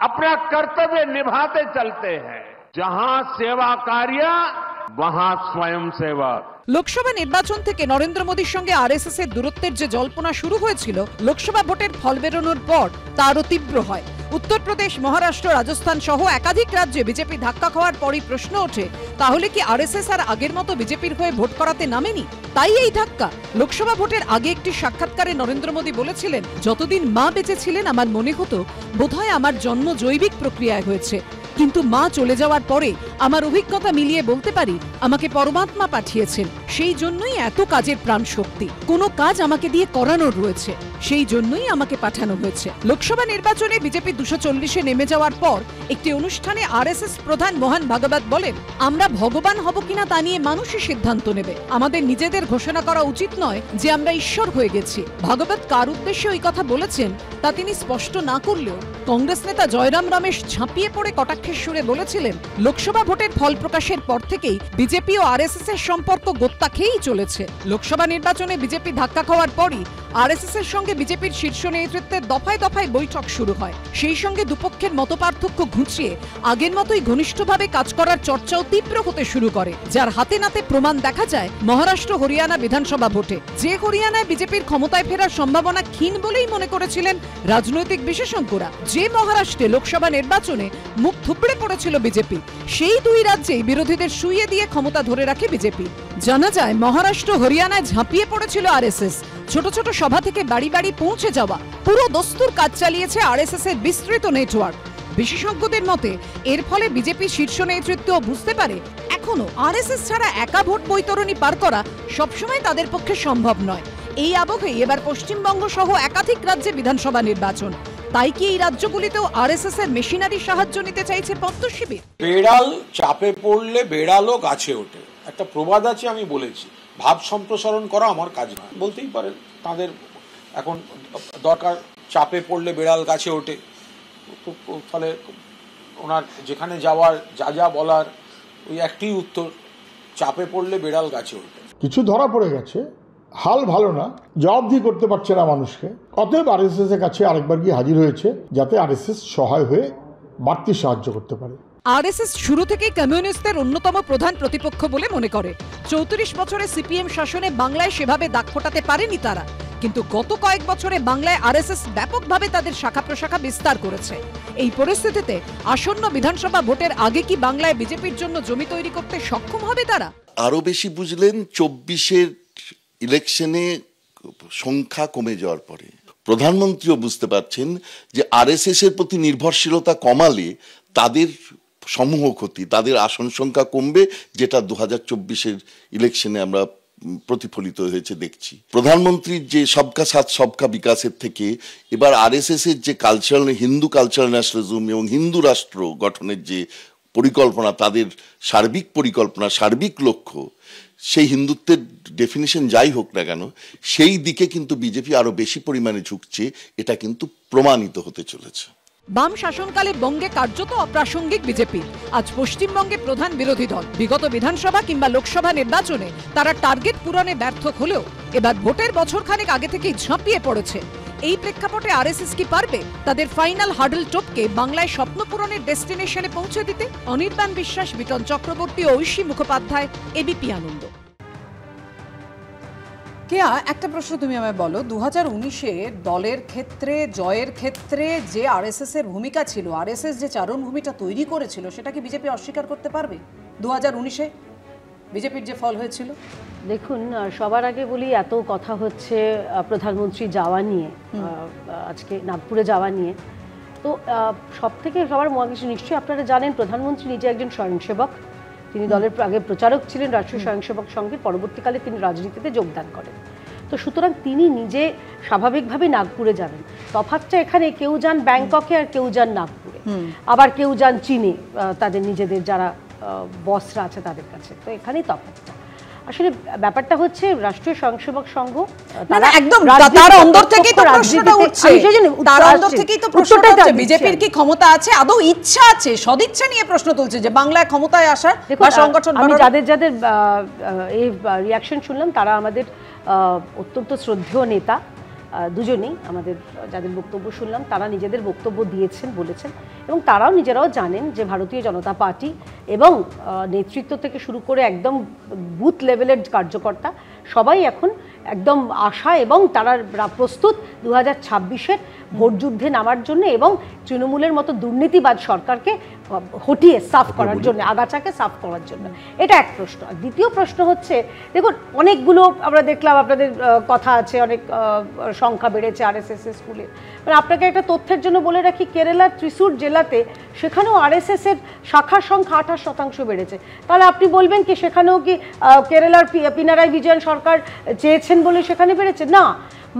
अपना कर्तव्य निभाते चलते हैं। जहां सेवा कार्य वहां स्वयं सेवक। লোকসভা নির্বাচন থেকে নরেন্দ্র মোদীর সঙ্গে আরএসএস এর দূরত্বের যে জল্পনা শুরু হয়েছিল, লোকসভা ভোটের ফল বেরোনোর পর তারও তীব্র হয়। উত্তরপ্রদেশ, মহারাষ্ট্র, রাজস্থান সহ একাধিক রাজ্যে বিজেপি ধাক্কা খাওয়ার পরই প্রশ্ন ওঠে, তাহলে কি আরএসএস আর আগের মতো বিজেপির হয়ে ভোট করাতে নামেনি? তাই এই ধাক্কা। লোকসভা ভোটের আগে একটি সাক্ষাৎকারে নরেন্দ্র মোদী বলেছিলেন, যতদিন মা বেঁচে ছিলেন আমার মনে হতো বোধহয় আমার জন্ম জৈবিক প্রক্রিয়ায় হয়েছে, কিন্তু মা চলে যাওয়ার পরে আমার অভিজ্ঞতা মিলিয়ে বলতে পারি আমাকে পরমাত্মা পাঠিয়েছেন। সেই জন্যই এত কাজের প্রাণ শক্তি, কোনো কাজ আমাকে দিয়ে করানোর রয়েছে, সেই জন্যই আমাকে পাঠানো হয়েছে। লোকসভা নির্বাচনে বিজেপি 240-এ নেমে যাওয়ার পর একটি অনুষ্ঠানে আরএসএস প্রধান মোহন ভাগবত বলেন, আমরা ভগবান হব কিনা তা নিয়ে মানুষই সিদ্ধান্ত নেবে, আমাদের নিজেদের ঘোষণা করা উচিত নয় যে আমরা ঈশ্বর হয়ে গেছি। ভাগবত কার উদ্দেশ্যে ওই কথা বলেছেন তা তিনি স্পষ্ট না করলেও কংগ্রেস নেতা জয়রাম রমেশ ঝাঁপিয়ে পড়ে কটাক্ষের সুরে বলেছিলেন, লোকসভা ভোটের ফল প্রকাশের পর থেকেই বিজেপি ও আরএসএস এর সম্পর্ক গোত্তা খেয়েই চলেছে। লোকসভা নির্বাচনে বিজেপি ধাক্কা খাওয়ার পরই আরএসএস এর সঙ্গে বিজেপির শীর্ষ নেতৃত্বের দফায় দফায় বৈঠক শুরু হয়। সেই সঙ্গে দুপক্ষের মতপার্থক্য ঘুচিয়ে আগের মতোই ঘনিষ্ঠভাবে কাজ করার চর্চাও তীব্র হতে শুরু করে, যার হাতে নাতে প্রমাণ দেখা যায় মহারাষ্ট্র, হরিয়ানা বিধানসভা ভোটে। যে হরিয়ানায় বিজেপির ক্ষমতায় ফেরার সম্ভাবনা ক্ষীণ বলেই মনে করেছিলেন রাজনৈতিক বিশেষজ্ঞরা, যে মহারাষ্ট্রে লোকসভা নির্বাচনে মুখ থুবড়ে পড়েছিল বিজেপি, সেই দুই রাজ্যেই বিরোধীদের শুইয়ে দিয়ে ক্ষমতা ধরে রাখে বিজেপি। জানা যায় মহারাষ্ট্র, হরিয়ানায় ঝাঁপিয়ে পড়েছিল আরএসএস। ছোট ছোট সভা থেকে বাড়ি বাড়ি পৌঁছে যাওয়া পুরো দস্তুর কাজ চালিয়েছে আরএসএস এর বিস্তৃত নেটওয়ার্ক। বিশেষজ্ঞদের মতে এর ফলে বিজেপি শীর্ষ নেতৃত্ব বুঝতে পারে এখনো আরএসএস ছাড়া একা ভোট বৈতরণী পার করা সবসময় তাদের পক্ষে সম্ভব নয়। এই আবহেই এবার পশ্চিমবঙ্গ সহ একাধিক রাজ্যে বিধানসভা নির্বাচন। তাই কি এই রাজ্যগুলিতেও আরএসএস এর মেশিনারি সাহায্য নিতে চাইছে পদ্ম শিবির? বেড়াল চাপে পড়লে বেড়ালও গাছে ওঠে, একটা প্রবাদ আছে, আমি বলেছি। ভাব সম্প্রসারণ করা আমার কাজ নয়, বলতেই পারেন তাদের এখন দরকার, চাপে পড়লে বেড়াল গাছে ওঠে। ফলে ওনার যেখানে যাওয়ার, যা যা বলার, ওই একটি উত্তর, চাপে পড়লে বেড়াল গাছে ওঠে। কিছু ধরা পড়ে গেছে, হাল ভালো না, জবাবদিহি করতে পারছে না মানুষকে, অতএব আরএসএস এর কাছে আরেকবার গিয়ে হাজির হয়েছে যাতে আরএসএস সহায় হয়ে বাড়তি সাহায্য করতে পারে। আরএসএস শুরু থেকেই কমিউনিস্টদের অন্যতম প্রধান প্রতিপক্ষ বলে মনে করে। 34 বছরে সিপিএম শাসনে বাংলায় সেভাবে দাগ ফোটাতে পারেনি তারা, কিন্তু গত কয়েক বছরে বাংলায় আরএসএস ব্যাপকভাবে তাদের শাখা প্রশাখা বিস্তার করেছে। এই পরিস্থিতিতে আসন্ন বিধানসভা ভোটের আগে কি বাংলায় বিজেপির জন্য জমি তৈরি করতে সক্ষম হবে তারা? আরো বেশি বুঝলেন 24-এর ইলেকশনে সংখ্যা কমে যাওয়ার পরে। প্রধানমন্ত্রীও বুঝতে পারছেন যে আরএসএস এর প্রতি নির্ভরশীলতা কমালে তাদের সমূহ ক্ষতি, তাদের আসন সংখ্যা কমবে, যেটা 2024-এর ইলেকশনে আমরা প্রতিফলিত হয়েছে দেখছি। প্রধানমন্ত্রীর যে সবকা সাথ সবকা বিকাশের থেকে এবার আরএসএস এর যে কালচারাল হিন্দু কালচারাল ন্যাশনালিজম এবং হিন্দু রাষ্ট্র গঠনের যে পরিকল্পনা, তাদের সার্বিক পরিকল্পনা, সার্বিক লক্ষ্য, সেই হিন্দুত্বের ডেফিনিশন যাই হোক না কেন, সেই দিকে কিন্তু বিজেপি আরো বেশি পরিমাণে ঝুঁকছে, এটা কিন্তু প্রমাণিত হতে চলেছে। বাম শাসনকালে বঙ্গে কার্যত অপ্রাসঙ্গিক বিজেপি, আজ পশ্চিমবঙ্গে প্রধান বিরোধী দল। বিগত বিধানসভা কিংবা লোকসভা নির্বাচনে তারা টার্গেট পূরণে ব্যর্থ হলেও এবার ভোটের বছরখানেক আগে থেকেই ঝাঁপিয়ে পড়েছে। এই প্রেক্ষাপটে আরএসএস কি পারবে তাদের ফাইনাল হার্ডল টপকে বাংলায় স্বপ্ন পূরণের ডেস্টিনেশনে পৌঁছে দিতে? অনির্বাণ বিশ্বাস, বিটন চক্রবর্তী, ঐশী মুখোপাধ্যায়, এবিপি আনন্দ। কেয়া, একটা প্রশ্ন তুমি আমায় বলো, 2019-এ দলের ক্ষেত্রে জয়ের ক্ষেত্রে যে আরএসএস এর ভূমিকা ছিল, আরএসএস যে চারণভূমিটা তৈরি করেছিল, সেটা কি বিজেপি অস্বীকার করতে পারবে? 2019-এ বিজেপির যে ফল হয়েছিল? দেখুন, সবার আগে বলি, এত কথা হচ্ছে প্রধানমন্ত্রী যাওয়া নিয়ে, আজকে নাগপুরে যাওয়া নিয়ে, তো সব থেকে সবার কিছু নিশ্চয়ই আপনারা জানেন, প্রধানমন্ত্রী নিজে একজন স্বয়ংসেবক। তিনি দলের আগে প্রচারক ছিলেন রাষ্ট্রীয় স্বয়ংসেবক সংঘের, পরবর্তীকালে তিনি রাজনীতিতে যোগদান করেন। তো সুতরাং তিনি নিজে স্বাভাবিকভাবেই নাগপুরে যাবেন। তফাৎটা এখানে, কেউ যান ব্যাংককে আর কেউ যান নাগপুরে, আবার কেউ যান চীনে তাদের নিজেদের যারা বসরা আছে তাদের কাছে। তো এখানেই তফাৎটা। আসলে ব্যাপারটা হচ্ছে রাষ্ট্রীয় স্বয়ংসেবক সংঘ একদম তার অন্তর থেকেই তো প্রশ্নটা উঠছে, তার অন্তর থেকেই তো প্রশ্নটা উঠছে, বিজেপির কি ক্ষমতা আছে, আদৌ ইচ্ছা আছে, সদিচ্ছা নিয়ে প্রশ্ন তুলছে যে বাংলায় ক্ষমতায় আসার বা সংগঠন। আমি যাদের এই রিয়াকশন শুনলাম তারা আমাদের অত্যন্ত শ্রদ্ধেয় নেতা, দুজনেই আমাদের যাদের বক্তব্য শুনলাম তারা নিজেদের বক্তব্য দিয়েছেন, বলেছেন, এবং তারাও নিজেরাও জানেন যে ভারতীয় জনতা পার্টি এবং নেতৃত্ব থেকে শুরু করে একদম বুথ লেভেলের কার্যকর্তা সবাই এখন একদম আশা এবং তারা প্রস্তুত 2026-এর ভোট যুদ্ধে নামার জন্য এবং তৃণমূলের মতো দুর্নীতিবাদ সরকারকে হটিয়ে সাফ করার জন্য, আগাছাকে সাফ করার জন্য। এটা এক প্রশ্ন। আর দ্বিতীয় প্রশ্ন হচ্ছে, দেখুন অনেকগুলো আমরা দেখলাম আপনাদের কথা আছে, অনেক সংখ্যা বেড়েছে আরএসএস এর স্কুলে। মানে আপনাকে একটা তথ্যের জন্য বলে রাখি, কেরালার ত্রিসুর জেলাতে সেখানেও আরএসএস এর শাখার সংখ্যা 28% বেড়েছে। তাহলে আপনি বলবেন কি সেখানেও কি কেরালার পিনারাই বিজয়ন সরকার চেয়েছেন বলে সেখানে বেড়েছে? না,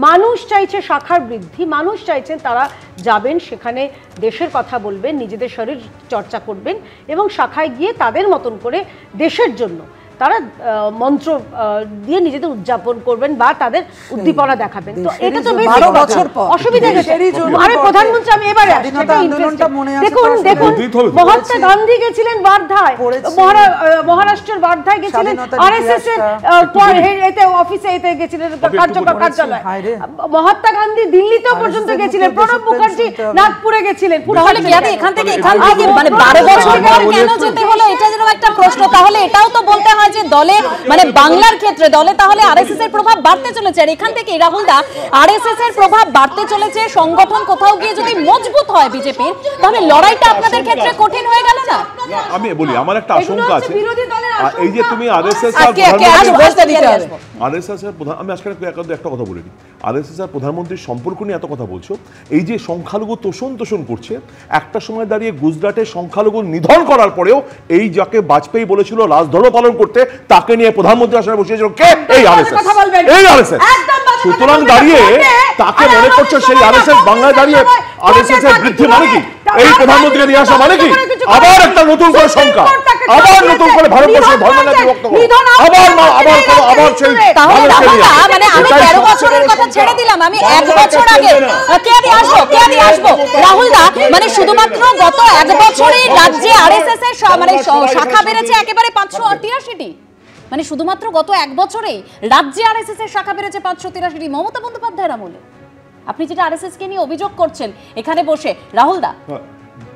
মানুষ চাইছে শাখার বৃদ্ধি, মানুষ চাইছেন তারা যাবেন সেখানে, দেশের কথা বলবেন, নিজেদের শরীর চর্চা করবেন এবং শাখায় গিয়ে তাদের মতন করে দেশের জন্য তারা মন্ত্র দিয়ে নিজেদের উদযাপন করবেন বা তাদের উদ্দীপনা দেখাবেন। তো এটা তো বেশ অসুবিধা গেছে। আরে প্রধানমন্ত্রী, আমি এবারে দেখুন মহাত্মা গান্ধী গেছিলেন ওয়ার্ধায়, মহারাষ্ট্রের ওয়ার্ধায় গেছিলেন, আরএসএস এর এতে অফিসে এতে গেছিলেন, কার্যালয়। মহাত্মা গান্ধী দিল্লিতেও পর্যন্ত গেছিলেন, প্রণব মুখার্জি নাগপুরে গেছিলেন। তাহলে কি এখান থেকে মানে 12 বছর পর কেন যেতে হলো, এটা যেন একটা প্রশ্ন। তাহলে এটাও তো বলতে হয় যে দলে, মানে বাংলার ক্ষেত্রে দলে তাহলে আরএসএস এর প্রভাব বাড়তে চলেছে। আর এখান থেকে রাহুল দা, আরএসএস এর প্রভাব বাড়তে চলেছে, সংগঠন কোথাও গিয়ে যদি মজবুত হয় বিজেপির, তাহলে লড়াইটা আপনাদের ক্ষেত্রে কঠিন হয়ে গেল না? আমি বলি, আমার একটা আশঙ্কা আছে, এই যে তুমি আরএসএস এর প্রধান, আমি আজকে একটা কথা বলে দিই, আরএসএস আর প্রধানমন্ত্রীর সম্পর্ক নিয়ে এত কথা বলছো, এই যে সংখ্যালঘু তোষণ করছে, একটা সময় দাঁড়িয়ে গুজরাটে সংখ্যালঘু নিধন করার পরেও এই যাকে বাজপেয়ী বলেছিল রাজধর্ম পালন করতে, তাকে নিয়ে প্রধানমন্ত্রী আসনে বসিয়েছিল কে? এই আরএসএস। সুতরাং দাঁড়িয়ে তাকে মনে করছো সেই আরএসএস বাংলায় দাঁড়িয়ে আরএসএস এর বৃদ্ধি মানে কি? এই প্রধানমন্ত্রীকে নিয়ে আসা মানে কি? আবার একটা নতুন করে সংখ্যা, আবার নতুন করে ভারতবর্ষের ধর্মকে বিভক্ত করো, আবার সেই মানে আমি 13 বছরের কথা ছেড়ে দিলাম, আমি 1 বছর আগে কে দিয়ে আসবো রাহুল দা, মানে শুধুমাত্র গত 1 বছরে রাজ্যে আরএসএস এর মানে শাখা বেড়েছে একেবারে 583টি। মানে শুধুমাত্র গত 1 বছরেই রাজ্যে আরএসএস এর শাখা বেড়েছে 583টি মমতা বন্দ্যোপাধ্যায়ের আমলে। আপনি যেটা আরএসএস কে নিয়ে অভিযোগ করছেন এখানে বসে রাহুল দা,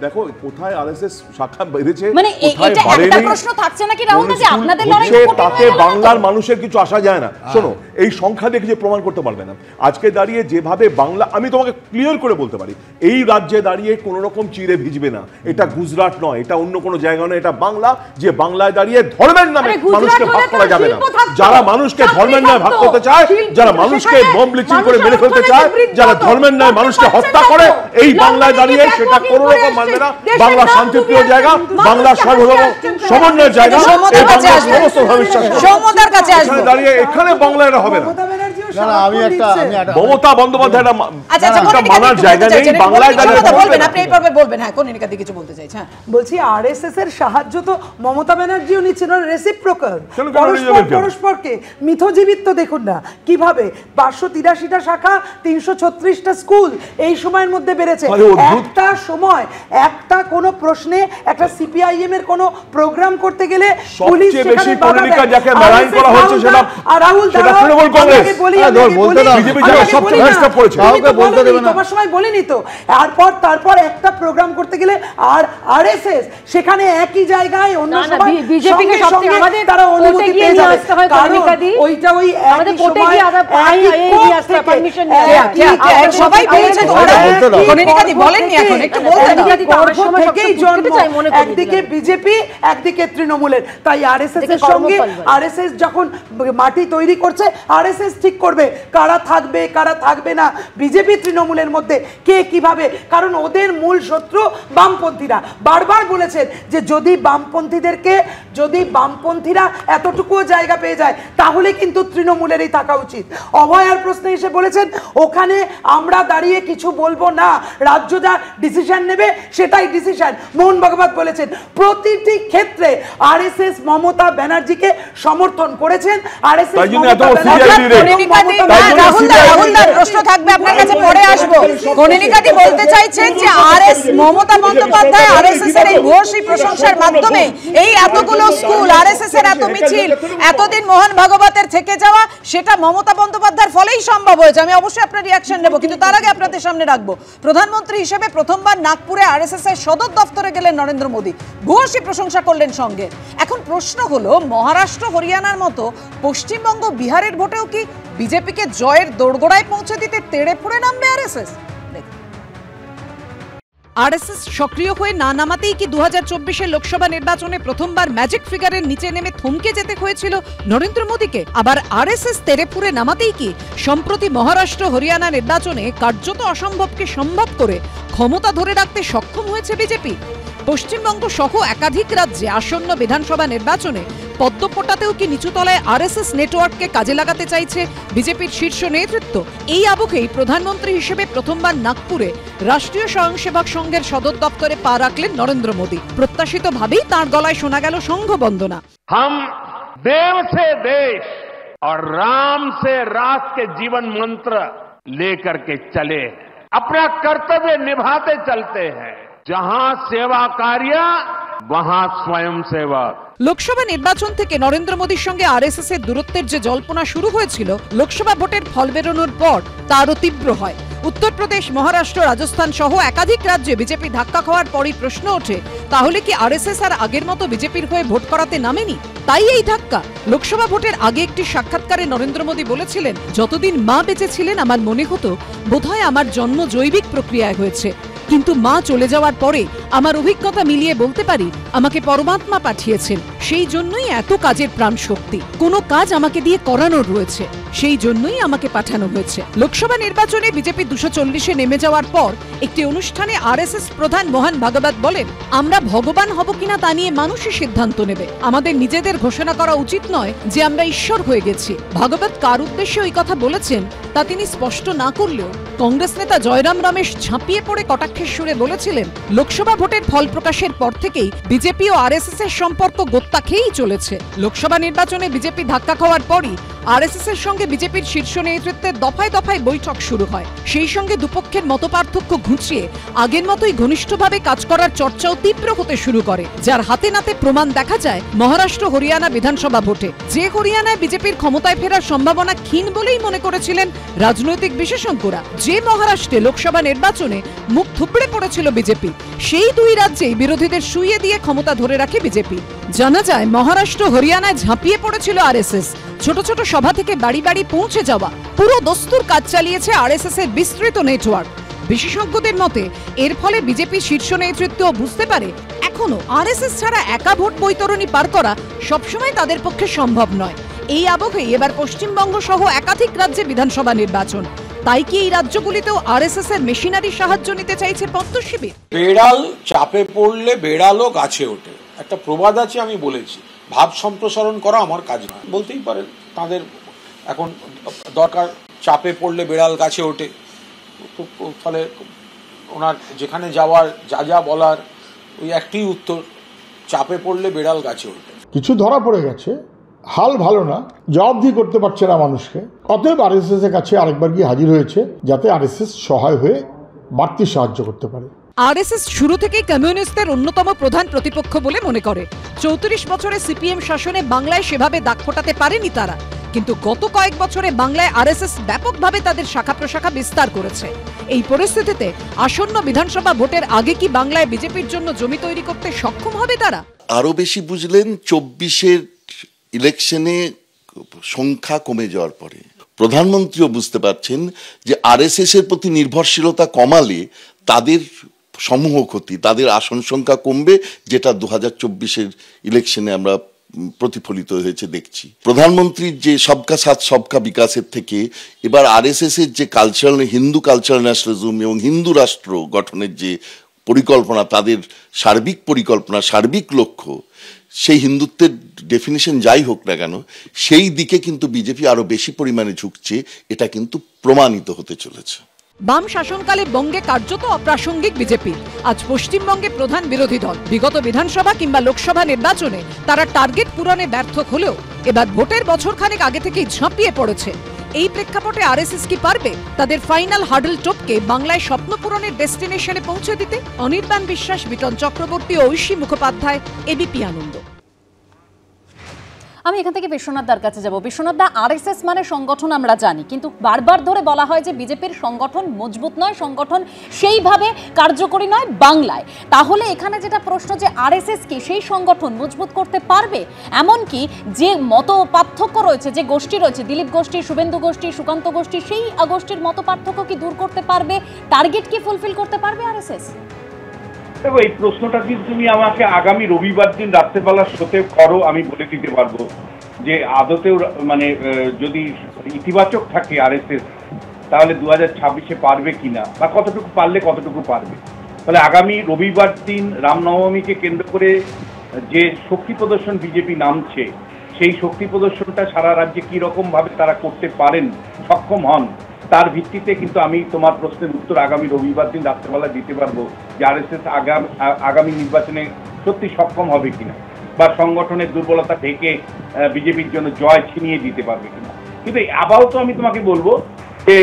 দেখো কোথায় আরএসএস শাখা বেড়েছে, মানে এটা একটা প্রশ্ন থাকছে নাকি রাহুল দা যে আপনাদের লড়াই তাতে বাংলার মানুষের কিছু আসা যায় না। শোনো, এই সংখ্যা দেখে যে প্রমাণ করতে পারবে না। আজকে দাঁড়িয়ে যেভাবে বাংলা, আমি তোমাকে ক্লিয়ার করে বলতে পারি, এই রাজ্যে দাঁড়িয়ে কোন রকম চিড়ে ভিজবে না। এটা গুজরাট নয়, এটা অন্য কোনো জায়গা নয়, এটা বাংলা। যে বাংলায় দাঁড়িয়ে ধর্মের নামে মানুষকে ভাগ করা যাবে না। যারা মানুষকে ধর্মের নামে ভাগ করতে চায়, যারা মানুষকে বম ব্লিচিং করে মেরে ফেলতে চায়, যারা ধর্মের নামে মানুষকে হত্যা করে, এই বাংলায় দাঁড়িয়ে সেটা কোনো রকম মানবে না। বাংলা শান্তিপ্রিয় জায়গা, বাংলা সার্বভৌম সমন্বয়ের জায়গা, এই বাংলা সমস্ত ভবিষ্যৎ দাঁড়িয়ে এখানে বাংলায় হবে না। মমতা বন্দ্যোপাধ্যায় মানার জায়গা নেই, বাংলায় বলবেন আপনি এই পর্বে বলবেন। হ্যাঁ, কনিনিকা দি কিছু বলতে চাইছেন? বলছি আরএসএস এর সাহায্য তো মমতা ব্যানার্জিও নিচ্ছেন, রেসিপ্রোকাল, পরস্পরকে মিথজীবিত। দেখুন না কিভাবে 583টা শাখা, 336টা স্কুল এই সময়ের মধ্যে বেড়েছে। একটা সময় একটা কোনো প্রশ্নে একটা সিপিআইএম এর কোনো প্রোগ্রাম করতে গেলে পুলিশ সেখানে বাধা দেয়। যাকে মারাই করা হচ্ছে সেটা রাহুল তৃণমূল কংগ্রেস তারপর একটা প্রোগ্রাম করতে গেলে আর আরএসএস সেখানে একই জায়গায় অন্য সময় বিজেপিকে তারা অনুমতি পেয়ে যাবে, কারণ ওইটা ওই একই সময় সবাই বলছে বলেননি, এখন একটু থেকেই জন্ম একদিকে বিজেপি একদিকে তৃণমূলের। তাই আরএসএস এর সঙ্গে আরএসএস যখন মাটি তৈরি করছে, আরএসএস ঠিক করবে কারা থাকবে কারা থাকবে না বিজেপি তৃণমূলের মধ্যে, কে কিভাবে। কারণ ওদের মূল শত্রু বামপন্থীরা। বারবার বলেছেন যে যদি বামপন্থীরা এতটুকুও জায়গা পেয়ে যায় তাহলে কিন্তু তৃণমূলেরই থাকা উচিত। অভয়ার প্রশ্নে এসে বলেছেন ওখানে আমরা দাঁড়িয়ে কিছু বলবো না, রাজ্য যা ডিসিশন নেবে সেটাই ডিসিশন। মোহন ভাগবত বলেছেন প্রতিটি ক্ষেত্রে আরএসএস মমতা ব্যানার্জিকে সমর্থন করেছেন। আরএসএস প্রশ্ন থাকবে আপনার কাছে, পরে আসবো। কনিনিকা দি বলতে চাইছেন যে মমতা বন্দ্যোপাধ্যায় আরএসএস এর এই ভূয়সী প্রশংসার মাধ্যমে এই এতগুলো স্কুল, আরএসএস এর এত মিছিল, এতদিন মোহন ভাগবতের থেকে যাওয়া, সেটা মমতা বন্দ্যোপাধ্যায়ের ফলেই সম্ভব হয়েছে। আমি অবশ্যই আপনার রিয়াকশন নেব, কিন্তু তার আগে আপনাদের সামনে রাখবো প্রধানমন্ত্রী হিসেবে প্রথমবার নাগপুরে আরএসএস এর সদর দপ্তরে গেলেন নরেন্দ্র মোদী, ভূয়সী প্রশংসা করলেন সঙ্গে। এখন প্রশ্ন হলো মহারাষ্ট্র হরিয়ানার মতো পশ্চিমবঙ্গ বিহারের ভোটেও কি বিজেপিকে জয়ের দোরগোড়ায় পৌঁছে দিতে তেড়ে ফুড়ে নামবে আরএসএস? আরএসএস সক্রিয় হয়ে না নামাতেই কি 2024-এর লোকসভা নির্বাচনে প্রথমবার ম্যাজিক ফিগারের নিচে নেমে থমকে যেতে হয়েছিল নরেন্দ্র মোদীকে? আবার আরএসএস তেড়ে ফুড়ে নামাতেই কি সম্প্রতি মহারাষ্ট্র হরিয়ানা নির্বাচনে কার্যত অসম্ভবকে সম্ভব করে ক্ষমতা ধরে রাখতে সক্ষম হয়েছে বিজেপি? পশ্চিমবঙ্গ সহ একাধিক রাজ্যে আসন্ন বিধানসভা নির্বাচনে পদ্মপোটাতেও কি নিচুতলায় আরএসএস নেটওয়ার্ককে কাজে লাগাতে চাইছে বিজেপির শীর্ষ নেতৃত্ব? এই আবহেই প্রধানমন্ত্রী হিসেবে প্রথমবার নাগপুরে রাষ্ট্রীয় স্বয়ংসেবক সংঘের সদর দপ্তরে পা রাখলেন নরেন্দ্র মোদী। প্রত্যাশিতভাবেই তাঁর গলায় শোনা গেল সংঘ বন্দনা। हम देव से देश और राम से राष्ट्र के जीवन मंत्र लेकर के चले, अपना कर्तव्य निभाते चलते हैं। जहां सेवा कार्य वहां स्वयं सेवक। লোকসভা নির্বাচন থেকে নরেন্দ্র মোদীর সঙ্গে আরএসএস এর দূরত্বের যে জল্পনা শুরু হয়েছিল, লোকসভা ভোটের ফল বেরোনোর পর তারও তীব্র হয়। উত্তরপ্রদেশ, মহারাষ্ট্র, রাজস্থান সহ একাধিক রাজ্যে বিজেপি ধাক্কা খাওয়ার পরই প্রশ্ন ওঠে, তাহলে কি আরএসএস আর আগের মতো বিজেপির হয়ে ভোট করাতে নামেনি? তাই এই ধাক্কা। লোকসভা ভোটের আগে একটি সাক্ষাৎকারে নরেন্দ্র মোদী বলেছিলেন, যতদিন মা বেঁচে ছিলেন আমার মনে হতো বোধহয় আমার জন্ম জৈবিক প্রক্রিয়ায় হয়েছে, কিন্তু মা চলে যাওয়ার পরে আমার অভিজ্ঞতা মিলিয়ে বলতে পারি আমাকে পরমাত্মা পাঠিয়েছেন। সেই জন্যই এত কাজের প্রাণ শক্তি, কোনো কাজ আমাকে দিয়ে করানোর রয়েছে, সেই জন্যই আমাকে পাঠানো হয়েছে। লোকসভা নির্বাচনে বিজেপি 240-এ নেমে যাওয়ার পর একটি অনুষ্ঠানে আরএসএস প্রধান মোহন ভাগবত বলেন, আমরা ভগবান হব কিনা তা নিয়ে মানুষই সিদ্ধান্ত নেবে, আমাদের নিজেদের ঘোষণা করা উচিত নয় যে আমরা ঈশ্বর হয়ে গেছি। ভাগবত কার উদ্দেশ্যে ওই কথা বলেছেন তা তিনি স্পষ্ট না করলেও কংগ্রেস নেতা জয়রাম রমেশ ঝাঁপিয়ে পড়ে কটাক্ষের সুরে বলেছিলেন, লোকসভা ভোটের ফল প্রকাশের পর থেকেই বিজেপি ও আরএসএস এর সম্পর্ক গোত্তা খেয়েই চলেছে। লোকসভা নির্বাচনে বিজেপি ধাক্কা খাওয়ার পরই আরএসএস এর সঙ্গে বিজেপির শীর্ষ নেতৃত্বের দফায় দফায় বৈঠক শুরু হয়। সেই সঙ্গে দুপক্ষের মতপার্থক্য ঘুচিয়ে আগের মতোই ঘনিষ্ঠভাবে কাজ করার চর্চাও তীব্র হতে শুরু করে, যার হাতে নাতে প্রমাণ দেখা যায় মহারাষ্ট্র হরিয়ানা বিধানসভা ভোটে। যে হরিয়ানায় বিজেপির ক্ষমতায় ফেরার সম্ভাবনা ক্ষীণ বলেই মনে করেছিলেন রাজনৈতিক বিশেষজ্ঞরা, যে মহারাষ্ট্রে লোকসভা নির্বাচনে মুখ উপড়ে পড়েছিল বিজেপি। সেই দুই রাজ্যেই বিরোধীদের শুইয়ে দিয়ে ক্ষমতা ধরে রাখে বিজেপি। জানা যায় মহারাষ্ট্র হরিয়ানায় ঝাঁপিয়ে পড়েছিল আরএসএস। ছোট ছোট সভা থেকে বাড়ি বাড়ি পৌঁছে যাওয়া পুরো দস্তুর কাজ চালিয়েছে আরএসএস এর বিস্তৃত নেটওয়ার্ক। বিশেষজ্ঞদের মতে এর ফলে বিজেপি শীর্ষ নেতৃত্ব বুঝতে পারে এখনো আরএসএস ছাড়া একা ভোট বৈতরণী পার করা সবসময় তাদের পক্ষে সম্ভব নয়। এই আবহে এবার পশ্চিমবঙ্গ সহ একাধিক রাজ্যে বিধানসভা নির্বাচন। তাই কি এই রাজ্যগুলিতেও আরএসএস এর মেশিনারি সাহায্য নিতে চাইছে পদ্ম শিবির? বেড়াল চাপে পড়লে বেড়ালও গাছে ওঠে, একটা প্রবাদ আছে, আমি বলেছি। ভাব সম্প্রসারণ করা আমার কাজ নয়, বলতেই পারেন তাদের এখন দরকার, চাপে পড়লে বেড়াল গাছে ওঠে। ফলে ওনার যেখানে যাওয়ার যা যা বলার ওই একটি উত্তর, চাপে পড়লে বেড়াল গাছে ওঠে। কিছু ধরা পড়ে গেছে, হাল ভালো না, জবাবদিহি করতে পারছে না মানুষকে। অতএব আরএসএস এর কাছে আরেকবার গিয়ে হাজির হয়েছে যাতে আরএসএস সহায় হয়ে বাড়তি সাহায্য করতে পারে। আরএসএস শুরু থেকেই কমিউনিস্টদের অন্যতম প্রধান প্রতিপক্ষ বলে মনে করে। 34 বছরে সিপিএম শাসনে বাংলায় সেভাবে দাগ ফোটাতে পারেনি তারা, কিন্তু গত কয়েক বছরে বাংলায় আরএসএস ব্যাপকভাবে তাদের শাখা প্রশাখা বিস্তার করেছে। এই পরিস্থিতিতে আসন্ন বিধানসভা ভোটের আগে কি বাংলায় বিজেপির জন্য জমি তৈরি করতে সক্ষম হবে তারা? আরো বেশি বুঝলেন 24-এর ইলেকশনে সংখ্যা কমে যাওয়ার পরে। প্রধানমন্ত্রীও বুঝতে পারছেন যে আরএসএস এর প্রতি নির্ভরশীলতা কমালে তাদের সমূহ ক্ষতি, তাদের আসন সংখ্যা কমবে, যেটা 2024-এর ইলেকশনে আমরা প্রতিফলিত হয়েছে দেখছি। প্রধানমন্ত্রীর যে সবকা সাথ সবকা বিকাশের থেকে এবার আরএসএস এর যে কালচারাল, হিন্দু কালচারাল ন্যাশনালিজম এবং হিন্দু রাষ্ট্র গঠনের যে পরিকল্পনা, তাদের সার্বিক পরিকল্পনা, সার্বিক লক্ষ্য, সেই হিন্দুত্বের ডেফিনিশন যাই হোক না কেন, সেই দিকে কিন্তু বিজেপি আরো বেশি পরিমাণে ঝুঁকছে। এটা কিন্তু প্রমাণিত হতে চলেছে। বাম শাসনকালে বঙ্গে কার্যত অপ্রাসঙ্গিক বিজেপি আজ পশ্চিমবঙ্গে প্রধান বিরোধী দল। বিগত বিধানসভা কিংবা লোকসভা নির্বাচনে তারা টার্গেট পূরণে ব্যর্থ হলেও এবার ভোটের বছরখানেক আগে থেকেই ঝাঁপিয়ে পড়েছে। এই প্রেক্ষাপটে আরএসএস কি পারবে তাদের ফাইনাল হার্ডল টপকে বাংলায় স্বপ্ন পূরণের ডেস্টিনেশনে পৌঁছে দিতে? অনির্বাণ বিশ্বাস, বিটন চক্রবর্তী ও ঐশী মুখোপাধ্যায়, এবিপি আনন্দ। আমি এখান থেকে বিশ্বনাথ দার কাছে যাব। বিশ্বনাথ দা, আরএসএস মানে সংগঠন আমরা জানি, কিন্তু বারবার ধরে বলা হয় যে বিজেপির সংগঠন মজবুত নয়, সংগঠন সেইভাবে কার্যকরী নয় বাংলায়। তাহলে এখানে যেটা প্রশ্ন, যে আরএসএস কি সেই সংগঠন মজবুত করতে পারবে? এমনকি যে মত পার্থক্য রয়েছে, যে গোষ্ঠী রয়েছে, দিলীপ গোষ্ঠী, শুভেন্দু গোষ্ঠী, সুকান্ত গোষ্ঠী, সেই গোষ্ঠীর মত পার্থক্য কি দূর করতে পারবে? টার্গেট কি ফুলফিল করতে পারবে আরএসএস? দেখো, এই প্রশ্নটা কিন্তু তুমি আমাকে আগামী রবিবার দিন রাত্রেবেলার শোতে করো, আমি বলে দিতে পারবো যে আদতেও মানে যদি ইতিবাচক থাকে আরএসএস, তাহলে 2026-এ পারবে কিনা, বা কতটুকু পারলে কতটুকু পারবে। তাহলে আগামী রবিবার দিন রামনবমীকে কেন্দ্র করে যে শক্তি প্রদর্শন বিজেপি নামছে, সেই শক্তি প্রদর্শনটা সারা রাজ্যে কি রকম ভাবে তারা করতে পারেন, সক্ষম হন, তার ভিত্তিতে কিন্তু আমি তোমার প্রশ্নের উত্তর আগামী রবিবার দিন রাত্রেবেলা দিতে পারবো যে আরএসএস আগামী নির্বাচনে সত্যি সক্ষম হবে কিনা, বা সংগঠনের দুর্বলতা ঢেকে বিজেপির জন্য জয় ছিনিয়ে দিতে পারবে কিনা। কিন্তু আপাতত আমি তোমাকে বলবো যে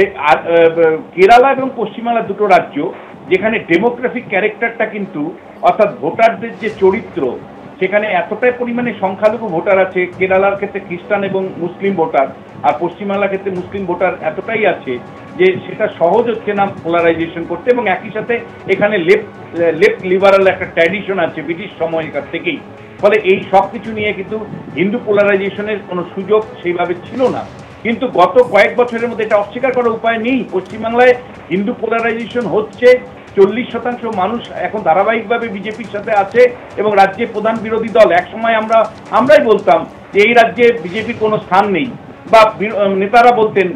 কেরালা এবং পশ্চিমবাংলা দুটো রাজ্য যেখানে ডেমোগ্রাফিক ক্যারেক্টারটা কিন্তু, অর্থাৎ ভোটারদের যে চরিত্র, সেখানে এতটাই পরিমাণে সংখ্যালঘু ভোটার আছে। কেরালার ক্ষেত্রে খ্রিস্টান এবং মুসলিম ভোটার, আর পশ্চিমবাংলার ক্ষেত্রে মুসলিম ভোটার এতটাই আছে যে সেটা সহজ হচ্ছে না পোলারাইজেশন করতে। এবং একই সাথে এখানে লেফট লিবারাল একটা ট্র্যাডিশন আছে ব্রিটিশ সময়কার থেকেই। ফলে এই সব কিছু নিয়ে কিন্তু হিন্দু পোলারাইজেশনের কোনো সুযোগ সেইভাবে ছিল না। কিন্তু গত কয়েক বছরের মধ্যে এটা অস্বীকার করার উপায় নেই, পশ্চিমবাংলায় হিন্দু পোলারাইজেশন হচ্ছে। 40% মানুষ এখন ধারাবাহিকভাবে বিজেপির সাথে আছে এবং রাজ্যের প্রধান বিরোধী দল। একসময় আমরাই বলতাম যে এই রাজ্যে বিজেপির কোনো স্থান নেই, বা নেতারা বলতেন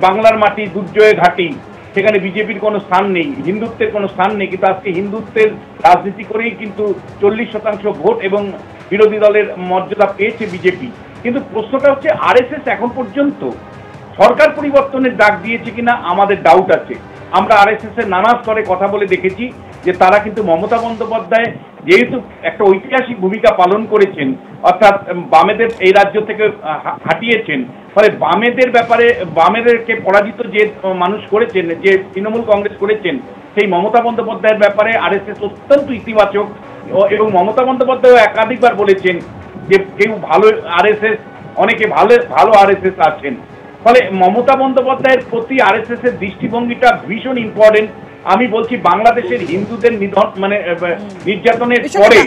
বাংলার মাটি দুর্জয় ঘাটি, সেখানে বিজেপির কোনো স্থান নেই, হিন্দুত্বের কোনো স্থান নেই। কিন্তু আজকে হিন্দুত্বের রাজনীতি করেই কিন্তু 40% ভোট এবং বিরোধী দলের মর্যাদা পেয়েছে বিজেপি। কিন্তু প্রশ্নটা হচ্ছে আরএসএস এখন পর্যন্ত সরকার পরিবর্তনের ডাক দিয়েছে কিনা আমাদের ডাউট আছে। আমরা আরএসএস এর নানা স্তরে কথা বলে দেখেছি যে তারা কিন্তু মমতা বন্দ্যোপাধ্যায় যেহেতু একটা ঐতিহাসিক ভূমিকা পালন করেছেন, অর্থাৎ বামেদের এই রাজ্য থেকে হাঁটিয়েছেন, ফলে বামেদের ব্যাপারে, বামেদেরকে পরাজিত যে মানুষ করেছেন, যে তৃণমূল কংগ্রেস করেছেন, সেই মমতা বন্দ্যোপাধ্যায়ের ব্যাপারে আরএসএস অত্যন্ত ইতিবাচক। এবং মমতা বন্দ্যোপাধ্যায় একাধিকবার বলেছেন যে কেউ ভালো আরএসএস, অনেকে ভালো আরএসএস আছেন। ফলে মমতা বন্দ্যোপাধ্যায়ের প্রতি আরএসএস এর দৃষ্টিভঙ্গিটা ভীষণ ইম্পর্টেন্ট। আমি বলছি বাংলাদেশের হিন্দুদের নির্যাতনের পরে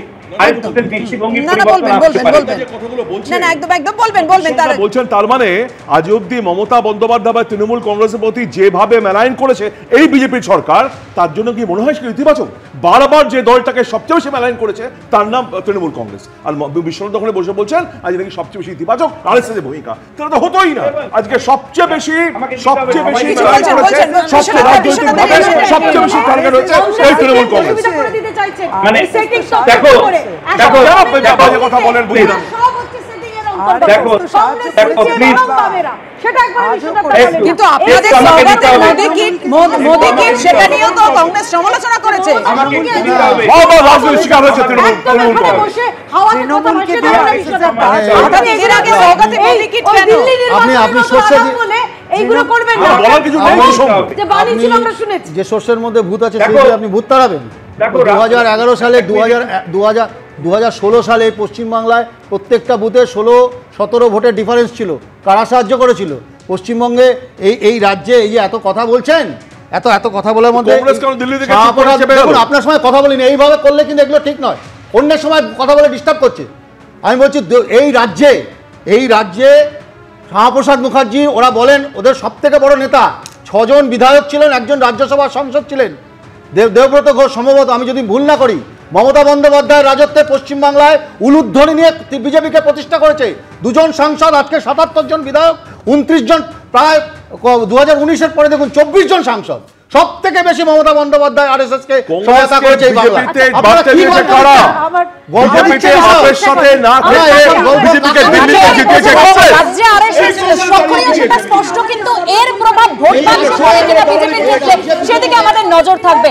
বলছেন তার মানে আজ অব্দি মমতা বন্দ্যোপাধ্যায় তৃণমূল কংগ্রেসের প্রতি যেভাবে মেলাইন করেছে এই বিজেপির সরকার, তার জন্য কি মনে হয় সেটা ইতিবাচক? বারবার যে দলটাকে সবচেয়ে বেশি মেলাইন করেছে তার নাম তৃণমূল কংগ্রেস, আর বিশ্বনাথ ওখানে বসে বলছেন আজ নাকি সবচেয়ে বেশি ইতিবাচক আরএসএসের ভূমিকা। তাহলে তো হতোই না, আজকে সবচেয়ে বেশি মেলাইন করেছে, সবচেয়ে রাজনৈতিকভাবে সবচেয়ে বেশি টার্গেট হচ্ছে এই তৃণমূল কংগ্রেস। কথা বলেন বুঝলাম, কিন্তু আপনাদের মোদি কিট সেটা নিয়েও তো কংগ্রেস সমালোচনা করেছে। যে শস্যের মধ্যে ভূত আছে সেই আপনি ভূত তাড়াবেন? 2011 সালে 2016 সালে পশ্চিমবাংলায় প্রত্যেকটা বুথে 16-17 ভোটের ডিফারেন্স ছিল। কারা সাহায্য করেছিল? পশ্চিমবঙ্গে এই রাজ্যে এই যে এত কথা বলছেন, এত কথা বলার মধ্যে আপনার সময় কথা বলিনি, এইভাবে করলে কিন্তু এগুলো ঠিক নয়। অন্যের সময় কথা বলে ডিস্টার্ব করছে। আমি বলছি এই রাজ্যে শ্যামাপ্রসাদ মুখার্জি, ওরা বলেন ওদের সব থেকে বড় নেতা, 6 জন বিধায়ক ছিলেন, একজন রাজ্যসভার সাংসদ ছিলেন দেবব্রত ঘোষ সম্ভবত, আমি যদি ভুল না করি। মমতা বন্দ্যোপাধ্যায়ের রাজত্বে পশ্চিমবাংলায় উলুধ্বনি নিয়ে বিজেপিকে প্রতিষ্ঠা করেছে। 2 জন সাংসদ, আজকে 77 জন বিধায়ক, 29 জন, প্রায় 2019-এর পরে দেখুন 24 জন সাংসদ। সব থেকে বেশি মমতা বন্দ্যোপাধ্যায় আরএসএস কে সহায়তা করেছে এই বাংলায়। স্পষ্ট, কিন্তু এর প্রভাব ভোট বাক্সে পড়ে কিনা বিজেপির ক্ষেত্রে সেদিকে আমাদের নজর থাকবে।